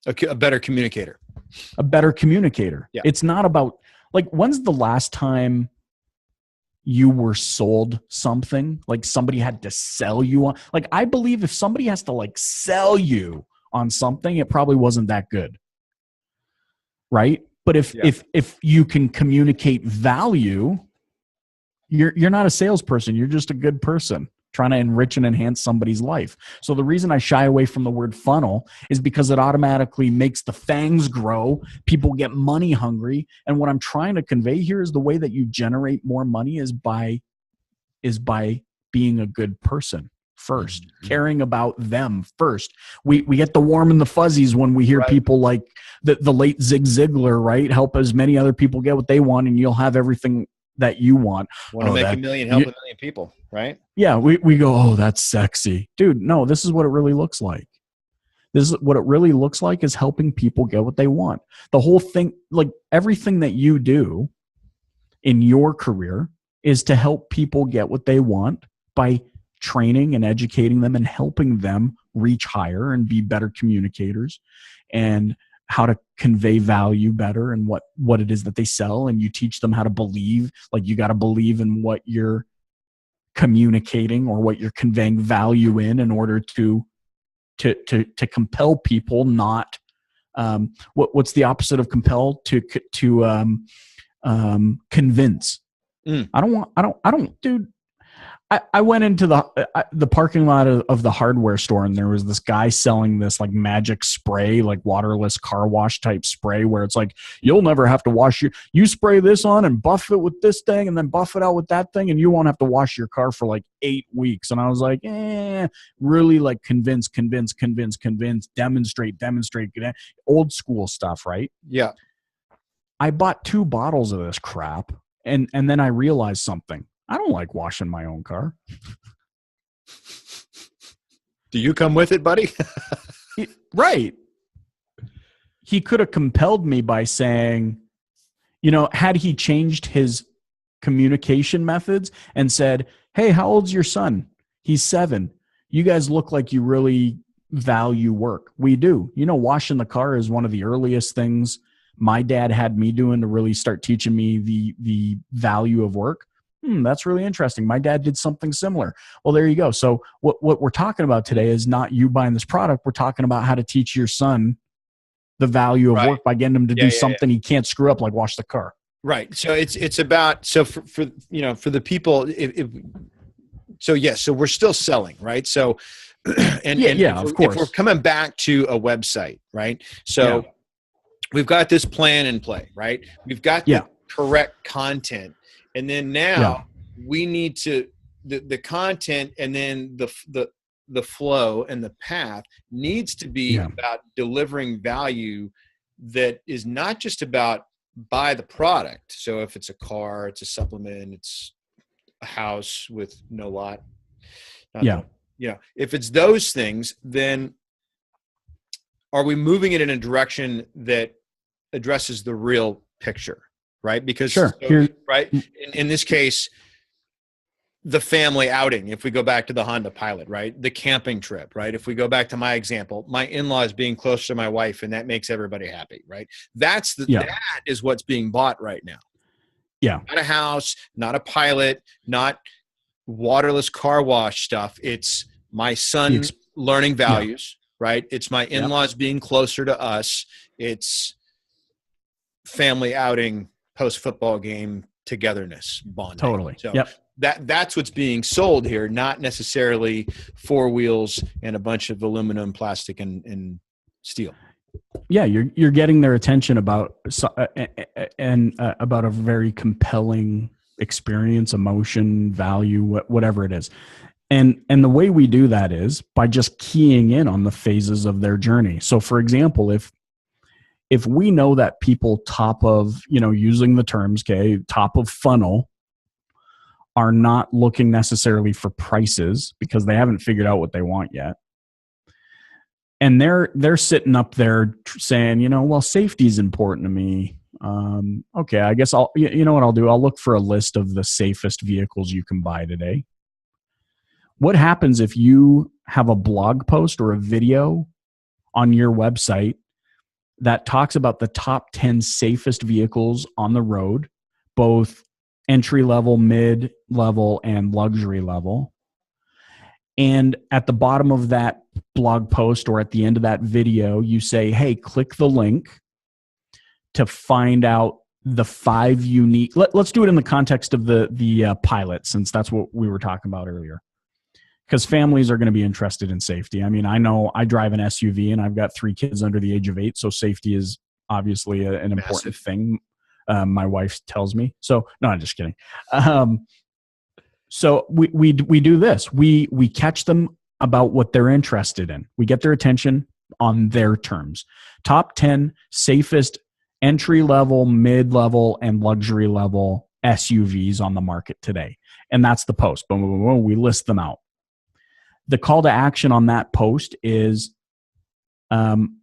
A better communicator. A better communicator. Yeah. It's not about, like, when's the last time you were sold something? Like, somebody had to sell you on, like, I believe if somebody has to, like, sell you on something, it probably wasn't that good. Right? But if you can communicate value, you're not a salesperson. You're just a good person trying to enrich and enhance somebody's life. So the reason I shy away from the word funnel is because it automatically makes the fangs grow. People get money hungry. And what I'm trying to convey here is the way that you generate more money is by being a good person first, caring about them first. We get the warm and the fuzzies when we hear people like the late Zig Ziglar, right? Help as many other people get what they want, and you'll have everything that you want. Want to make a million, help a million people, right? Yeah, we go, oh, that's sexy. Dude, no, this is what it really looks like. This is what it really looks like, is helping people get what they want. The whole thing, like everything that you do in your career is to help people get what they want by training and educating them and helping them reach higher and be better communicators and how to convey value better and what it is that they sell. And you teach them how to believe, like, you got to believe in what you're communicating or what you're conveying value in order to compel people, not what's the opposite of compel? To convince. I don't, dude. I went into the parking lot of the hardware store, and there was this guy selling this like magic spray, like waterless car wash type spray, where it's like, you'll never have to wash you spray this on and buff it with this thing and then buff it out with that thing, and you won't have to wash your car for like 8 weeks. And I was like, really, like, convince, demonstrate, old school stuff, right? Yeah. I bought 2 bottles of this crap, and then I realized something. I don't like washing my own car. Do you come with it, buddy? Right. He could have compelled me by saying, had he changed his communication methods and said, hey, how old's your son? He's 7. You guys look like you really value work. We do. Washing the car is one of the earliest things my dad had me doing to really start teaching me the value of work. That's really interesting. My dad did something similar. Well, there you go. So what we're talking about today is not you buying this product. We're talking about how to teach your son the value of work by getting him to do something he can't screw up, like wash the car. Right. So it's about, so for the people, so we're still selling, right? So, of course, if we're coming back to a website, right? So we've got this plan in play, right? We've got the correct content. And then now we need to, the content and then the flow and the path needs to be about delivering value that is not just about buy the product. So if it's a car, it's a supplement, it's a house with no lot. If it's those things, then are we moving it in a direction that addresses the real picture? Right? Because, right, in this case, the family outing, if we go back to the Honda Pilot, right? The camping trip, right? If we go back to my example, my in-laws being closer to my wife, and that makes everybody happy, right? That is what's being bought right now. Yeah. Not a house, not a pilot, not waterless car wash stuff. It's my son learning values, right? It's my in-laws being closer to us. It's family outing, post-football game togetherness, bonding. Totally. So that's what's being sold here, not necessarily 4 wheels and a bunch of aluminum, plastic, and steel. Yeah, you're getting their attention about about a very compelling experience, emotion, value, whatever it is. And the way we do that is by just keying in on the phases of their journey. So, for example, if we know that people top of, using the terms, top of funnel are not looking necessarily for prices because they haven't figured out what they want yet. And they're sitting up there saying, well, safety is important to me. Okay, I guess you know what I'll do? I'll look for a list of the safest vehicles you can buy today. What happens if you have a blog post or a video on your website that talks about the top 10 safest vehicles on the road, both entry level, mid level, and luxury level? And at the bottom of that blog post or at the end of that video, you say, hey, click the link to find out the 5 unique. Let's do it in the context of the Pilot, since that's what we were talking about earlier. Because families are going to be interested in safety. I mean, I know I drive an SUV and I've got 3 kids under the age of 8, so safety is obviously an important thing. My wife tells me. So no, I'm just kidding. So we do this. We catch them about what they're interested in. We get their attention on their terms. Top 10 safest entry level, mid level, and luxury level SUVs on the market today. And that's the post. Boom, boom, boom. We list them out. The call to action on that post is find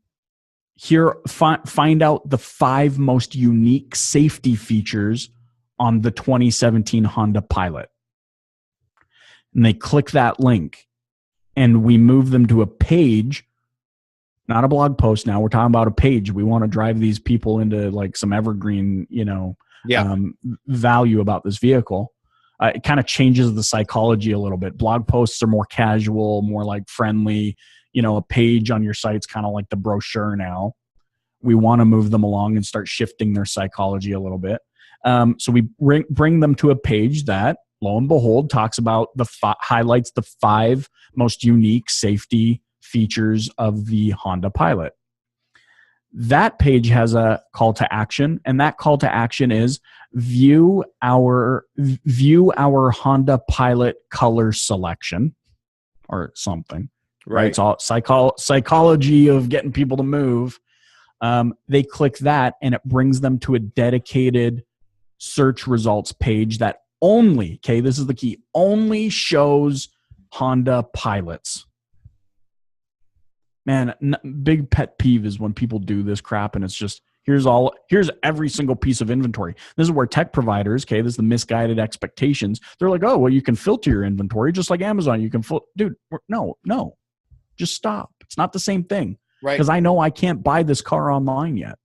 out the 5 most unique safety features on the 2017 Honda Pilot. And they click that link and we move them to a page, not a blog post. Now we're talking about a page. We want to drive these people into like some evergreen, value about this vehicle. It kind of changes the psychology a little bit. Blog posts are more casual, more like friendly. A page on your site's kind of like the brochure now. We want to move them along and start shifting their psychology a little bit. So we bring them to a page that, lo and behold, talks about highlights the 5 most unique safety features of the Honda Pilot. That page has a call to action, and that call to action is view our Honda Pilot color selection or something. Right? It's all psychology of getting people to move. They click that, and it brings them to a dedicated search results page that only, this is the key, only shows Honda Pilots. Man, big pet peeve is when people do this crap and it's just, here's every single piece of inventory. This is where tech providers, this is the misguided expectations. They're like, oh, well, you can filter your inventory just like Amazon. You can dude, no, just stop. It's not the same thing. Right. Because I know I can't buy this car online yet.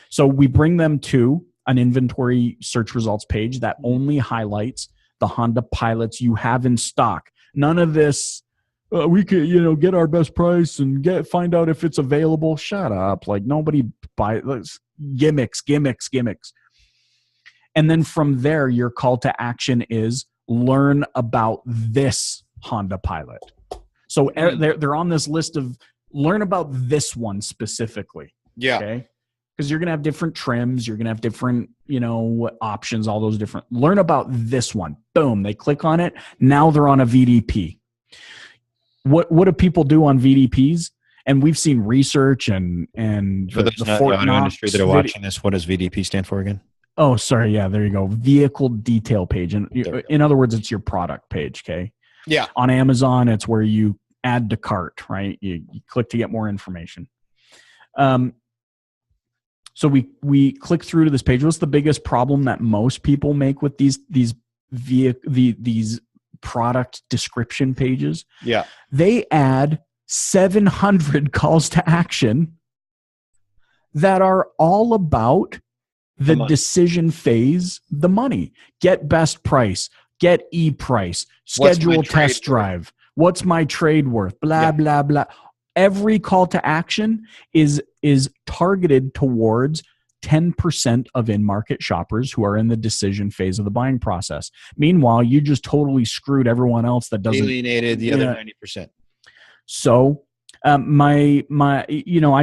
So we bring them to an inventory search results page that only highlights the Honda Pilots you have in stock. None of this, we could, get our best price and find out if it's available. Shut up. Like nobody buy gimmicks. And then from there, your call to action is learn about this Honda Pilot. So they're on this list of learn about this one specifically. Yeah. Okay. Because you're going to have different trims. You're going to have different, options, all those different. Learn about this one. Boom. They click on it. Now they're on a VDP. What do people do on VDPs? And we've seen research and for those in the auto industry that are watching this, what does VDP stand for again? Oh, sorry. Yeah, there you go. Vehicle detail page. And in other words, it's your product page. Okay. Yeah. On Amazon, it's where you add to cart, right? You click to get more information. So we click through to this page. What's the biggest problem that most people make with these product description pages? Yeah. They add 700 calls to action that are all about the decision phase, the money. Get best price, get e-price, schedule test drive. What's my trade worth? Blah, blah, blah. Every call to action is targeted towards 10% of in-market shoppers who are in the decision phase of the buying process. Meanwhile, you just totally screwed everyone else that doesn't alienated the other 90%. So, I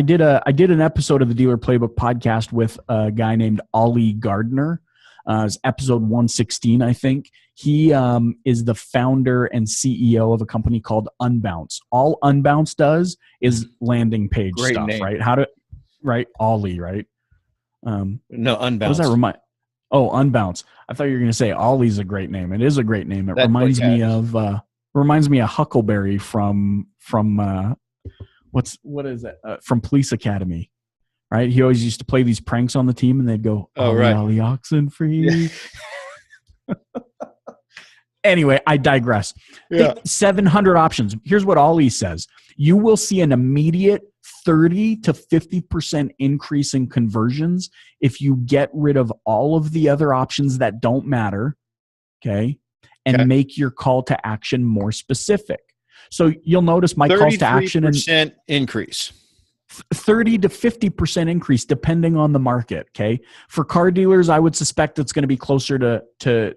did an episode of the Dealer Playbook podcast with a guy named Ollie Gardner. It's episode 116, I think. He is the founder and CEO of a company called Unbounce. All Unbounce does is landing page Great stuff, name. right? Ollie, right? No, Unbounce. What does that remind? Oh, Unbounce. I thought you were going to say Ollie's a great name. It is a great name. It reminds me of Huckleberry from what is it? From Police Academy, right? He always used to play these pranks on the team, and they'd go, Ollie oxen free. Yeah. Anyway, I digress. Yeah. 700 options. Here's what Ollie says. You will see an immediate 30 to 50% increase in conversions if you get rid of all of the other options that don't matter, okay, and make your call to action more specific. So you'll notice my calls to action and 33% increase. 30 to 50% increase depending on the market, okay? For car dealers, I would suspect it's going to be closer to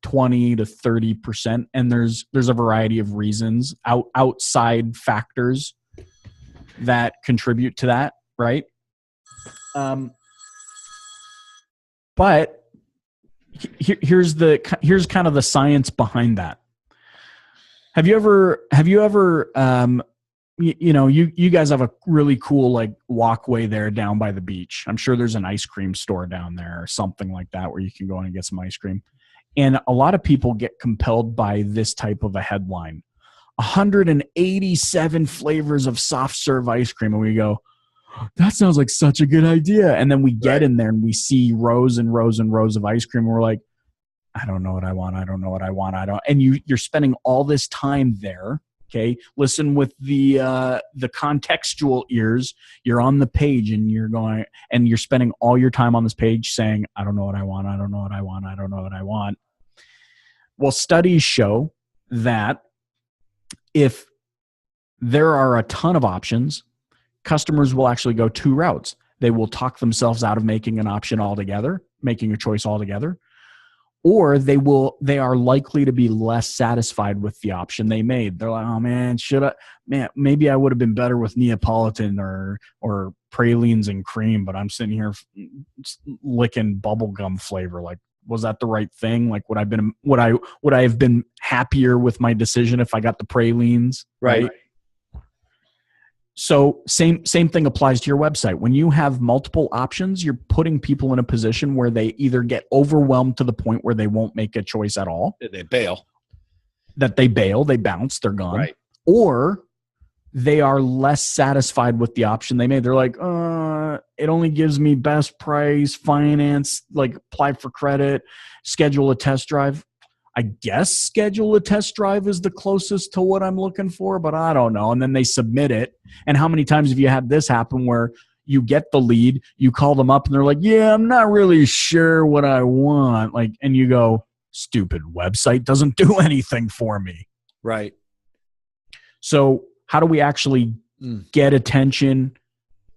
20 to 30%, and there's a variety of reasons, outside factors that contribute to that, right? But here's kind of the science behind that. Have you ever you guys have a really cool like walkway there down by the beach. I'm sure there's an ice cream store down there or something like that where you can go in and get some ice cream. And a lot of people get compelled by this type of a headline. 187 flavors of soft serve ice cream. And we go, that sounds like such a good idea. And then we get in there and we see rows and rows and rows of ice cream. And we're like, I don't know what I want. And you're spending all this time there. Okay. Listen with the contextual ears. You're on the page and you're spending all your time on this page saying, I don't know what I want. I don't know what I want. I don't know what I want. Well, studies show that if there are a ton of options, customers will actually go two routes. They will talk themselves out of making an option altogether, making a choice altogether, or they are likely to be less satisfied with the option they made. They're like, oh man, maybe I would have been better with Neapolitan or pralines and cream, but I'm sitting here licking bubblegum flavor. Like, was that the right thing? Like, would I have been happier with my decision if I got the pralines? Right. So same thing applies to your website. When you have multiple options, you're putting people in a position where they either get overwhelmed to the point where they won't make a choice at all. They bail. They bounce, they're gone. Right. Or they are less satisfied with the option they made. They're like, it only gives me best price, finance, like apply for credit, schedule a test drive. I guess schedule a test drive is the closest to what I'm looking for, but I don't know. And then they submit it. And how many times have you had this happen where you get the lead, you call them up and they're like, yeah, I'm not really sure what I want. Like, and you go, stupid website doesn't do anything for me. Right. So how do we actually get attention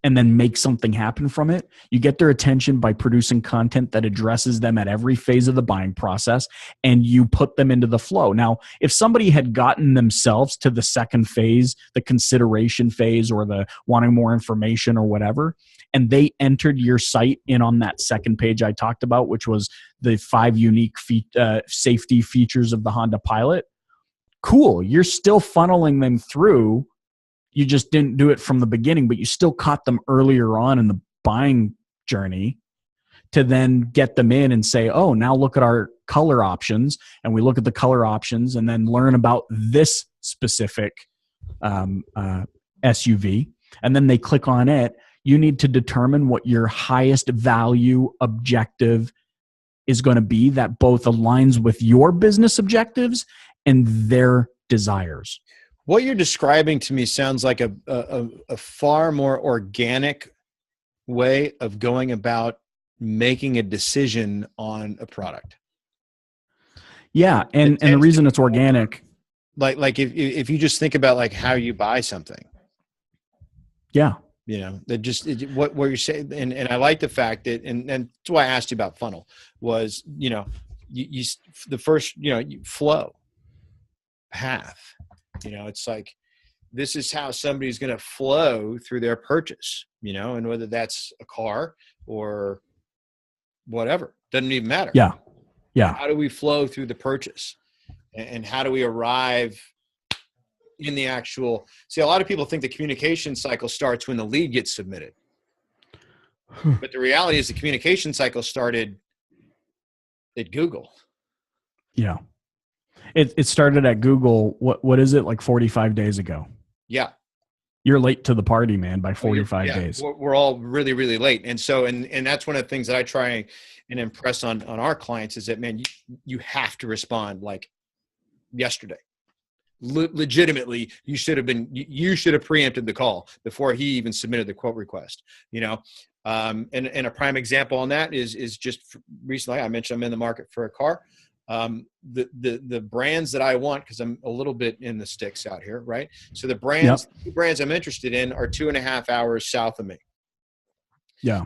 and then make something happen from it? You get their attention by producing content that addresses them at every phase of the buying process, and you put them into the flow. Now, if somebody had gotten themselves to the second phase, the consideration phase or the wanting more information or whatever, and they entered your site in on that second page I talked about, which was the 5 unique safety features of the Honda Pilot, cool. You're still funneling them through. You just didn't do it from the beginning, but you still caught them earlier on in the buying journey to then get them in and say, oh, now look at our color options. And we look at the color options and then learn about this specific SUV. And then they click on it. You need to determine what your highest value objective is going to be that both aligns with your business objectives and their desires. What you're describing to me sounds like a far more organic way of going about making a decision on a product. Yeah, and the reason it's organic, like if you just think about like how you buy something. Yeah. What you're saying, and I like the fact that, and that's why I asked you about funnel was, you the first, flow path. It's like, this is how somebody's going to flow through their purchase, and whether that's a car or whatever, doesn't even matter. Yeah. Yeah. How do we flow through the purchase, and how do we arrive in the actual, see, a lot of people think the communication cycle starts when the lead gets submitted, but the reality is the communication cycle started at Google. Yeah. It started at Google. What is it, like 45 days ago? Yeah. You're late to the party, man, by 45 days. We're all really, really late. And so, and that's one of the things that I try and impress on our clients is that, man, you have to respond like yesterday. Legitimately, you should have preempted the call before he even submitted the quote request, and a prime example on that is just recently, I mentioned I'm in the market for a car. The brands that I want, because I'm a little bit in the sticks out here, right? So the brands I'm interested in are 2.5 hours south of me. Yeah.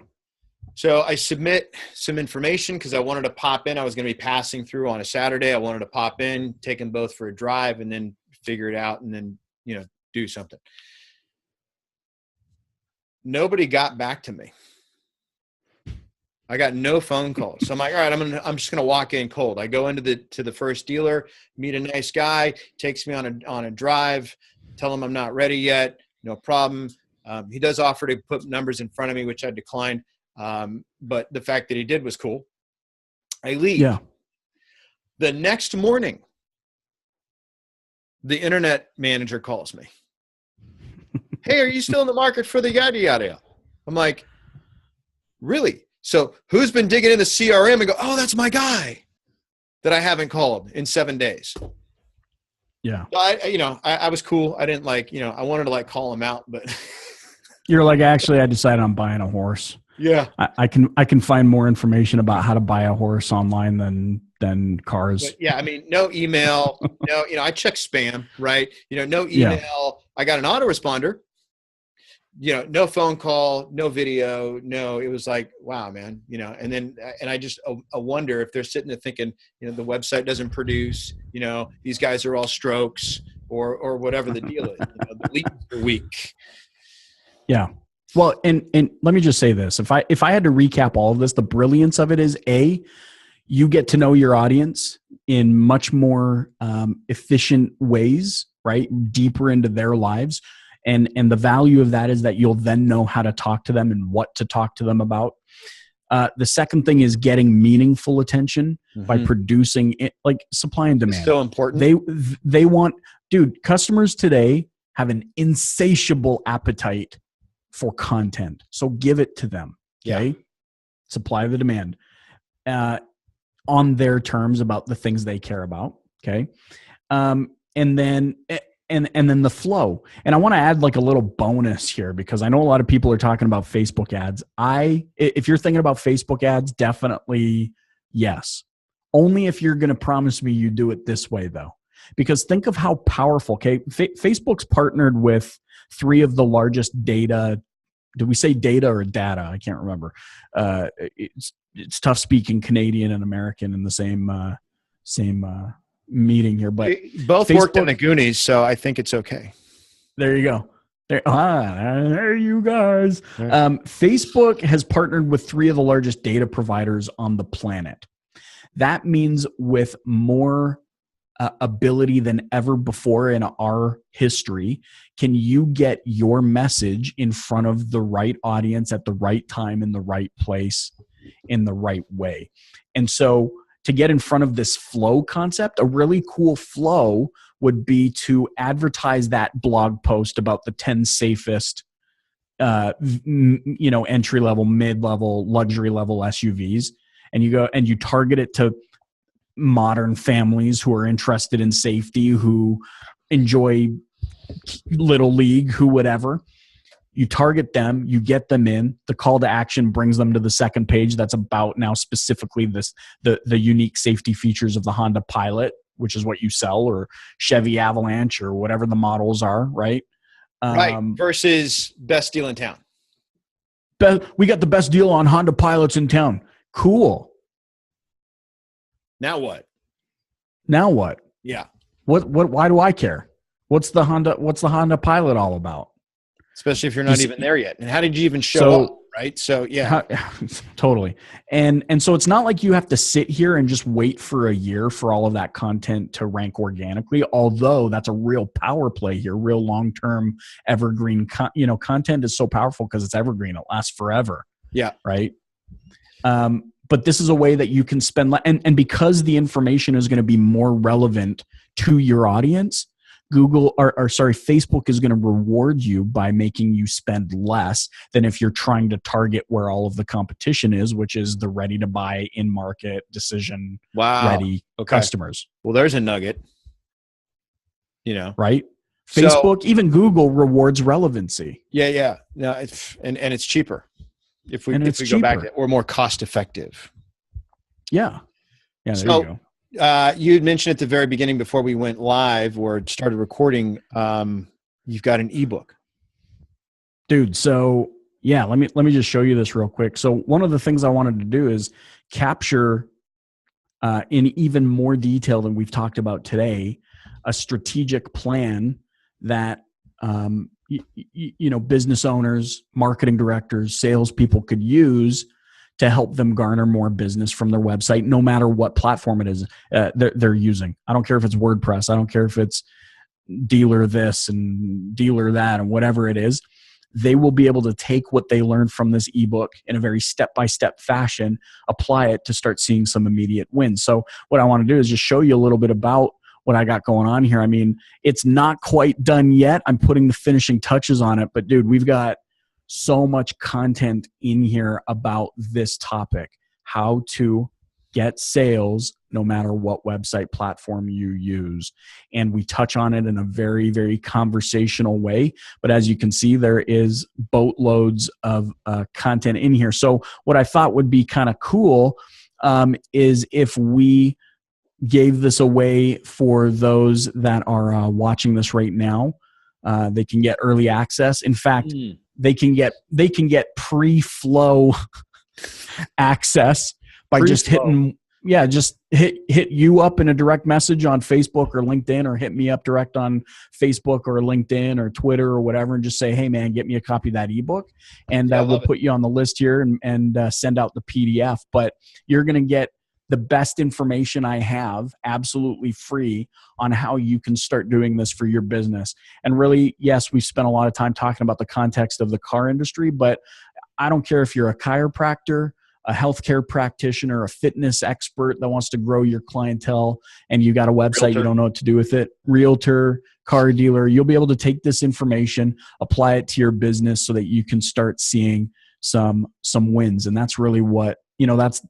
So I submit some information because I wanted to pop in. I was going to be passing through on a Saturday. I wanted to pop in, take them both for a drive, and then figure it out, and then do something. Nobody got back to me. I got no phone calls. So I'm like, all right, I'm just gonna walk in cold. I go into the first dealer, meet a nice guy, takes me on a drive, tell him I'm not ready yet, no problem. He does offer to put numbers in front of me, which I declined. But the fact that he did was cool. I leave. Yeah. The next morning, the internet manager calls me. Hey, are you still in the market for the yada yada? I'm like, really? So who's been digging in the CRM and go, oh, that's my guy that I haven't called in 7 days. Yeah. So I was cool. I didn't I wanted to call him out, but you're like, actually, I decided I'm buying a horse. Yeah. I can find more information about how to buy a horse online than cars. But yeah. I mean, no email, no, I check spam, right? No email. Yeah. I got an autoresponder. No phone call, no video, no, it was like, wow, man, and I just, I wonder if they're sitting there thinking, the website doesn't produce, these guys are all strokes or whatever the deal is, the leads are weak. Yeah. Well, and let me just say this. If I had to recap all of this, the brilliance of it is you get to know your audience in much more efficient ways, right? Deeper into their lives. And the value of that is that you'll then know how to talk to them and what to talk to them about. The second thing is getting meaningful attention by producing it, like supply and demand. It's so important. They want, dude, customers today have an insatiable appetite for content. So give it to them. Okay. Yeah. Supply the demand on their terms about the things they care about. Okay. And then the flow. And I want to add a little bonus here because I know a lot of people are talking about Facebook ads. If you're thinking about Facebook ads, definitely yes. Only if you're going to promise me you do it this way though. Because think of how powerful, okay? Facebook's partnered with 3 of the largest data. Did we say data or data? I can't remember. It's tough speaking Canadian and American in the same meeting here, but both worked in the Goonies, so I think it's okay. There you go. There you guys. Facebook has partnered with 3 of the largest data providers on the planet. That means with more ability than ever before in our history, can you get your message in front of the right audience at the right time in the right place in the right way? And so to get in front of this flow concept, a really cool flow would be to advertise that blog post about the 10 safest, entry level, mid level, luxury level SUVs. And you go and you target it to modern families who are interested in safety, who enjoy little league, who whatever. You target them, you get them in. The call to action brings them to the second page that's about now specifically the unique safety features of the Honda Pilot, which is what you sell, or Chevy Avalanche, or whatever the models are, right? Right. Versus best deal in town. We got the best deal on Honda Pilots in town. Cool. Now what? Yeah. What? Why do I care? What's the Honda Pilot all about? Especially if you're not even there yet. And how did you even show up? Right. So yeah, totally. And so it's not like you have to sit here and just wait for a year for all of that content to rank organically. Although that's a real power play here, real long-term evergreen, content is so powerful because it's evergreen. It lasts forever. Yeah. Right. But this is a way that you can spend, and because the information is going to be more relevant to your audience, Facebook is going to reward you by making you spend less than if you're trying to target where all of the competition is, which is the ready to buy, in market, decision ready customers. Well, there's a nugget, right? Facebook, even Google rewards relevancy. Yeah. No, and it's cheaper if we go back, or more cost effective. Yeah. There you go. You had mentioned at the very beginning, before we went live or started recording, you've got an ebook. Dude, so yeah, let me just show you this real quick. So one of the things I wanted to do is capture in even more detail than we've talked about today, a strategic plan that business owners, marketing directors, salespeople could use to help them garner more business from their website, no matter what platform it is they're using. I don't care if it's WordPress. I don't care if it's dealer this and dealer that and whatever it is. They will be able to take what they learned from this ebook in a very step-by-step fashion, apply it to start seeing some immediate wins. So what I want to do is just show you a little bit about what I got going on here. I mean, it's not quite done yet. I'm putting the finishing touches on it, but dude, we've got so much content in here about this topic, how to get sales no matter what website platform you use. And we touch on it in a very, very conversational way. But as you can see, there is boatloads of content in here. So what I thought would be kind of cool is if we gave this away for those that are watching this right now. They can get early access. In fact, they can get pre-flow access by just hitting, just hit you up in a direct message on Facebook or LinkedIn, or hit me up direct on Facebook or LinkedIn or Twitter or whatever, and just say, hey man, get me a copy of that ebook, and we'll put you on the list here and send out the PDF. But you're going to get the best information I have, absolutely free, on how you can start doing this for your business. And really, yes, we've spent a lot of time talking about the context of the car industry, but I don't care if you're a chiropractor, a healthcare practitioner, a fitness expert that wants to grow your clientele, and you got a website, Realtor. You don't know what to do with it, realtor, car dealer, you'll be able to take this information, apply it to your business so that you can start seeing some wins. And that's really what,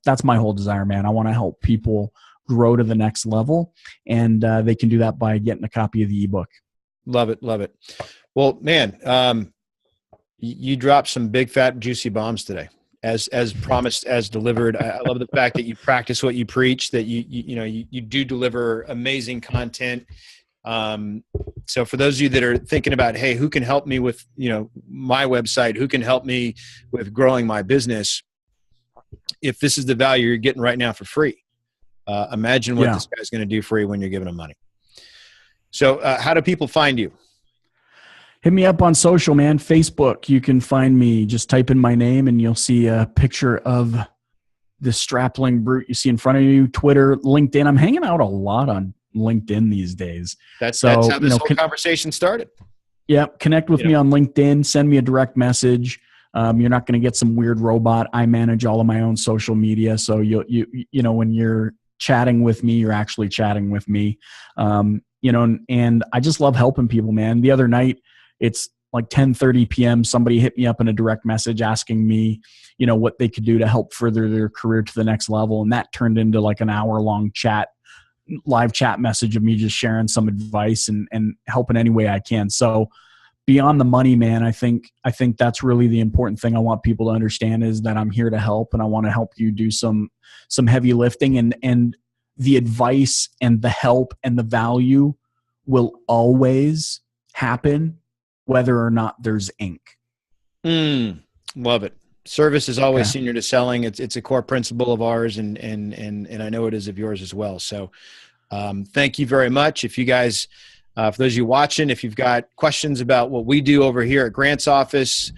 that's my whole desire, man. I want to help people grow to the next level, and they can do that by getting a copy of the ebook. Love it. Well, man, you dropped some big, fat, juicy bombs today, as promised, as delivered. I love the fact that you practice what you preach, that you do deliver amazing content. So for those of you that are thinking about, hey, who can help me with, my website, who can help me with growing my business? If this is the value you're getting right now for free, imagine what this guy's going to do for you when you're giving him money. So how do people find you? Hit me up on social, man. Facebook, you can find me. Just type in my name and you'll see a picture of this strapling brute you see in front of you. Twitter, LinkedIn. I'm hanging out a lot on LinkedIn these days. That's how this whole conversation started. Yeah. Connect with me on LinkedIn. Send me a direct message. You're not going to get some weird robot. I manage all of my own social media. So when you're chatting with me, you're actually chatting with me. And I just love helping people, man. The other night, it's like 10:30 p.m. Somebody hit me up in a direct message asking me, what they could do to help further their career to the next level. And that turned into like an hour-long live chat message of me just sharing some advice and helping any way I can. So beyond the money, man, I think that's really the important thing I want people to understand, is that I'm here to help, and I want to help you do some heavy lifting, and the advice and the help and the value will always happen whether or not there's ink. Love it. Service is always senior to selling. It's a core principle of ours, and I know it is of yours as well. So thank you very much. If you guys, for those of you watching, if you've got questions about what we do over here at Grant's office,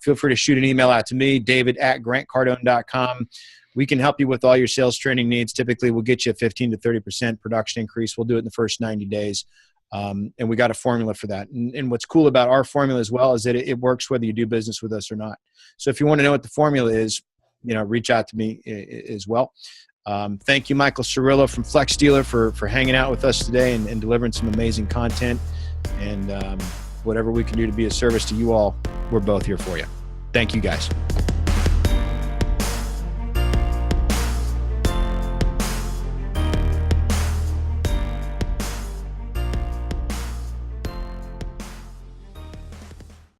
feel free to shoot an email out to me, david@grantcardone.com. We can help you with all your sales training needs. Typically, we'll get you a 15 to 30% production increase. We'll do it in the first 90 days. And we got a formula for that. And what's cool about our formula as well is that it works whether you do business with us or not. So if you want to know what the formula is, reach out to me as well. Thank you, Michael Cirillo from Flex Dealer, for hanging out with us today and delivering some amazing content. And whatever we can do to be a service to you all, we're both here for you. Thank you, guys.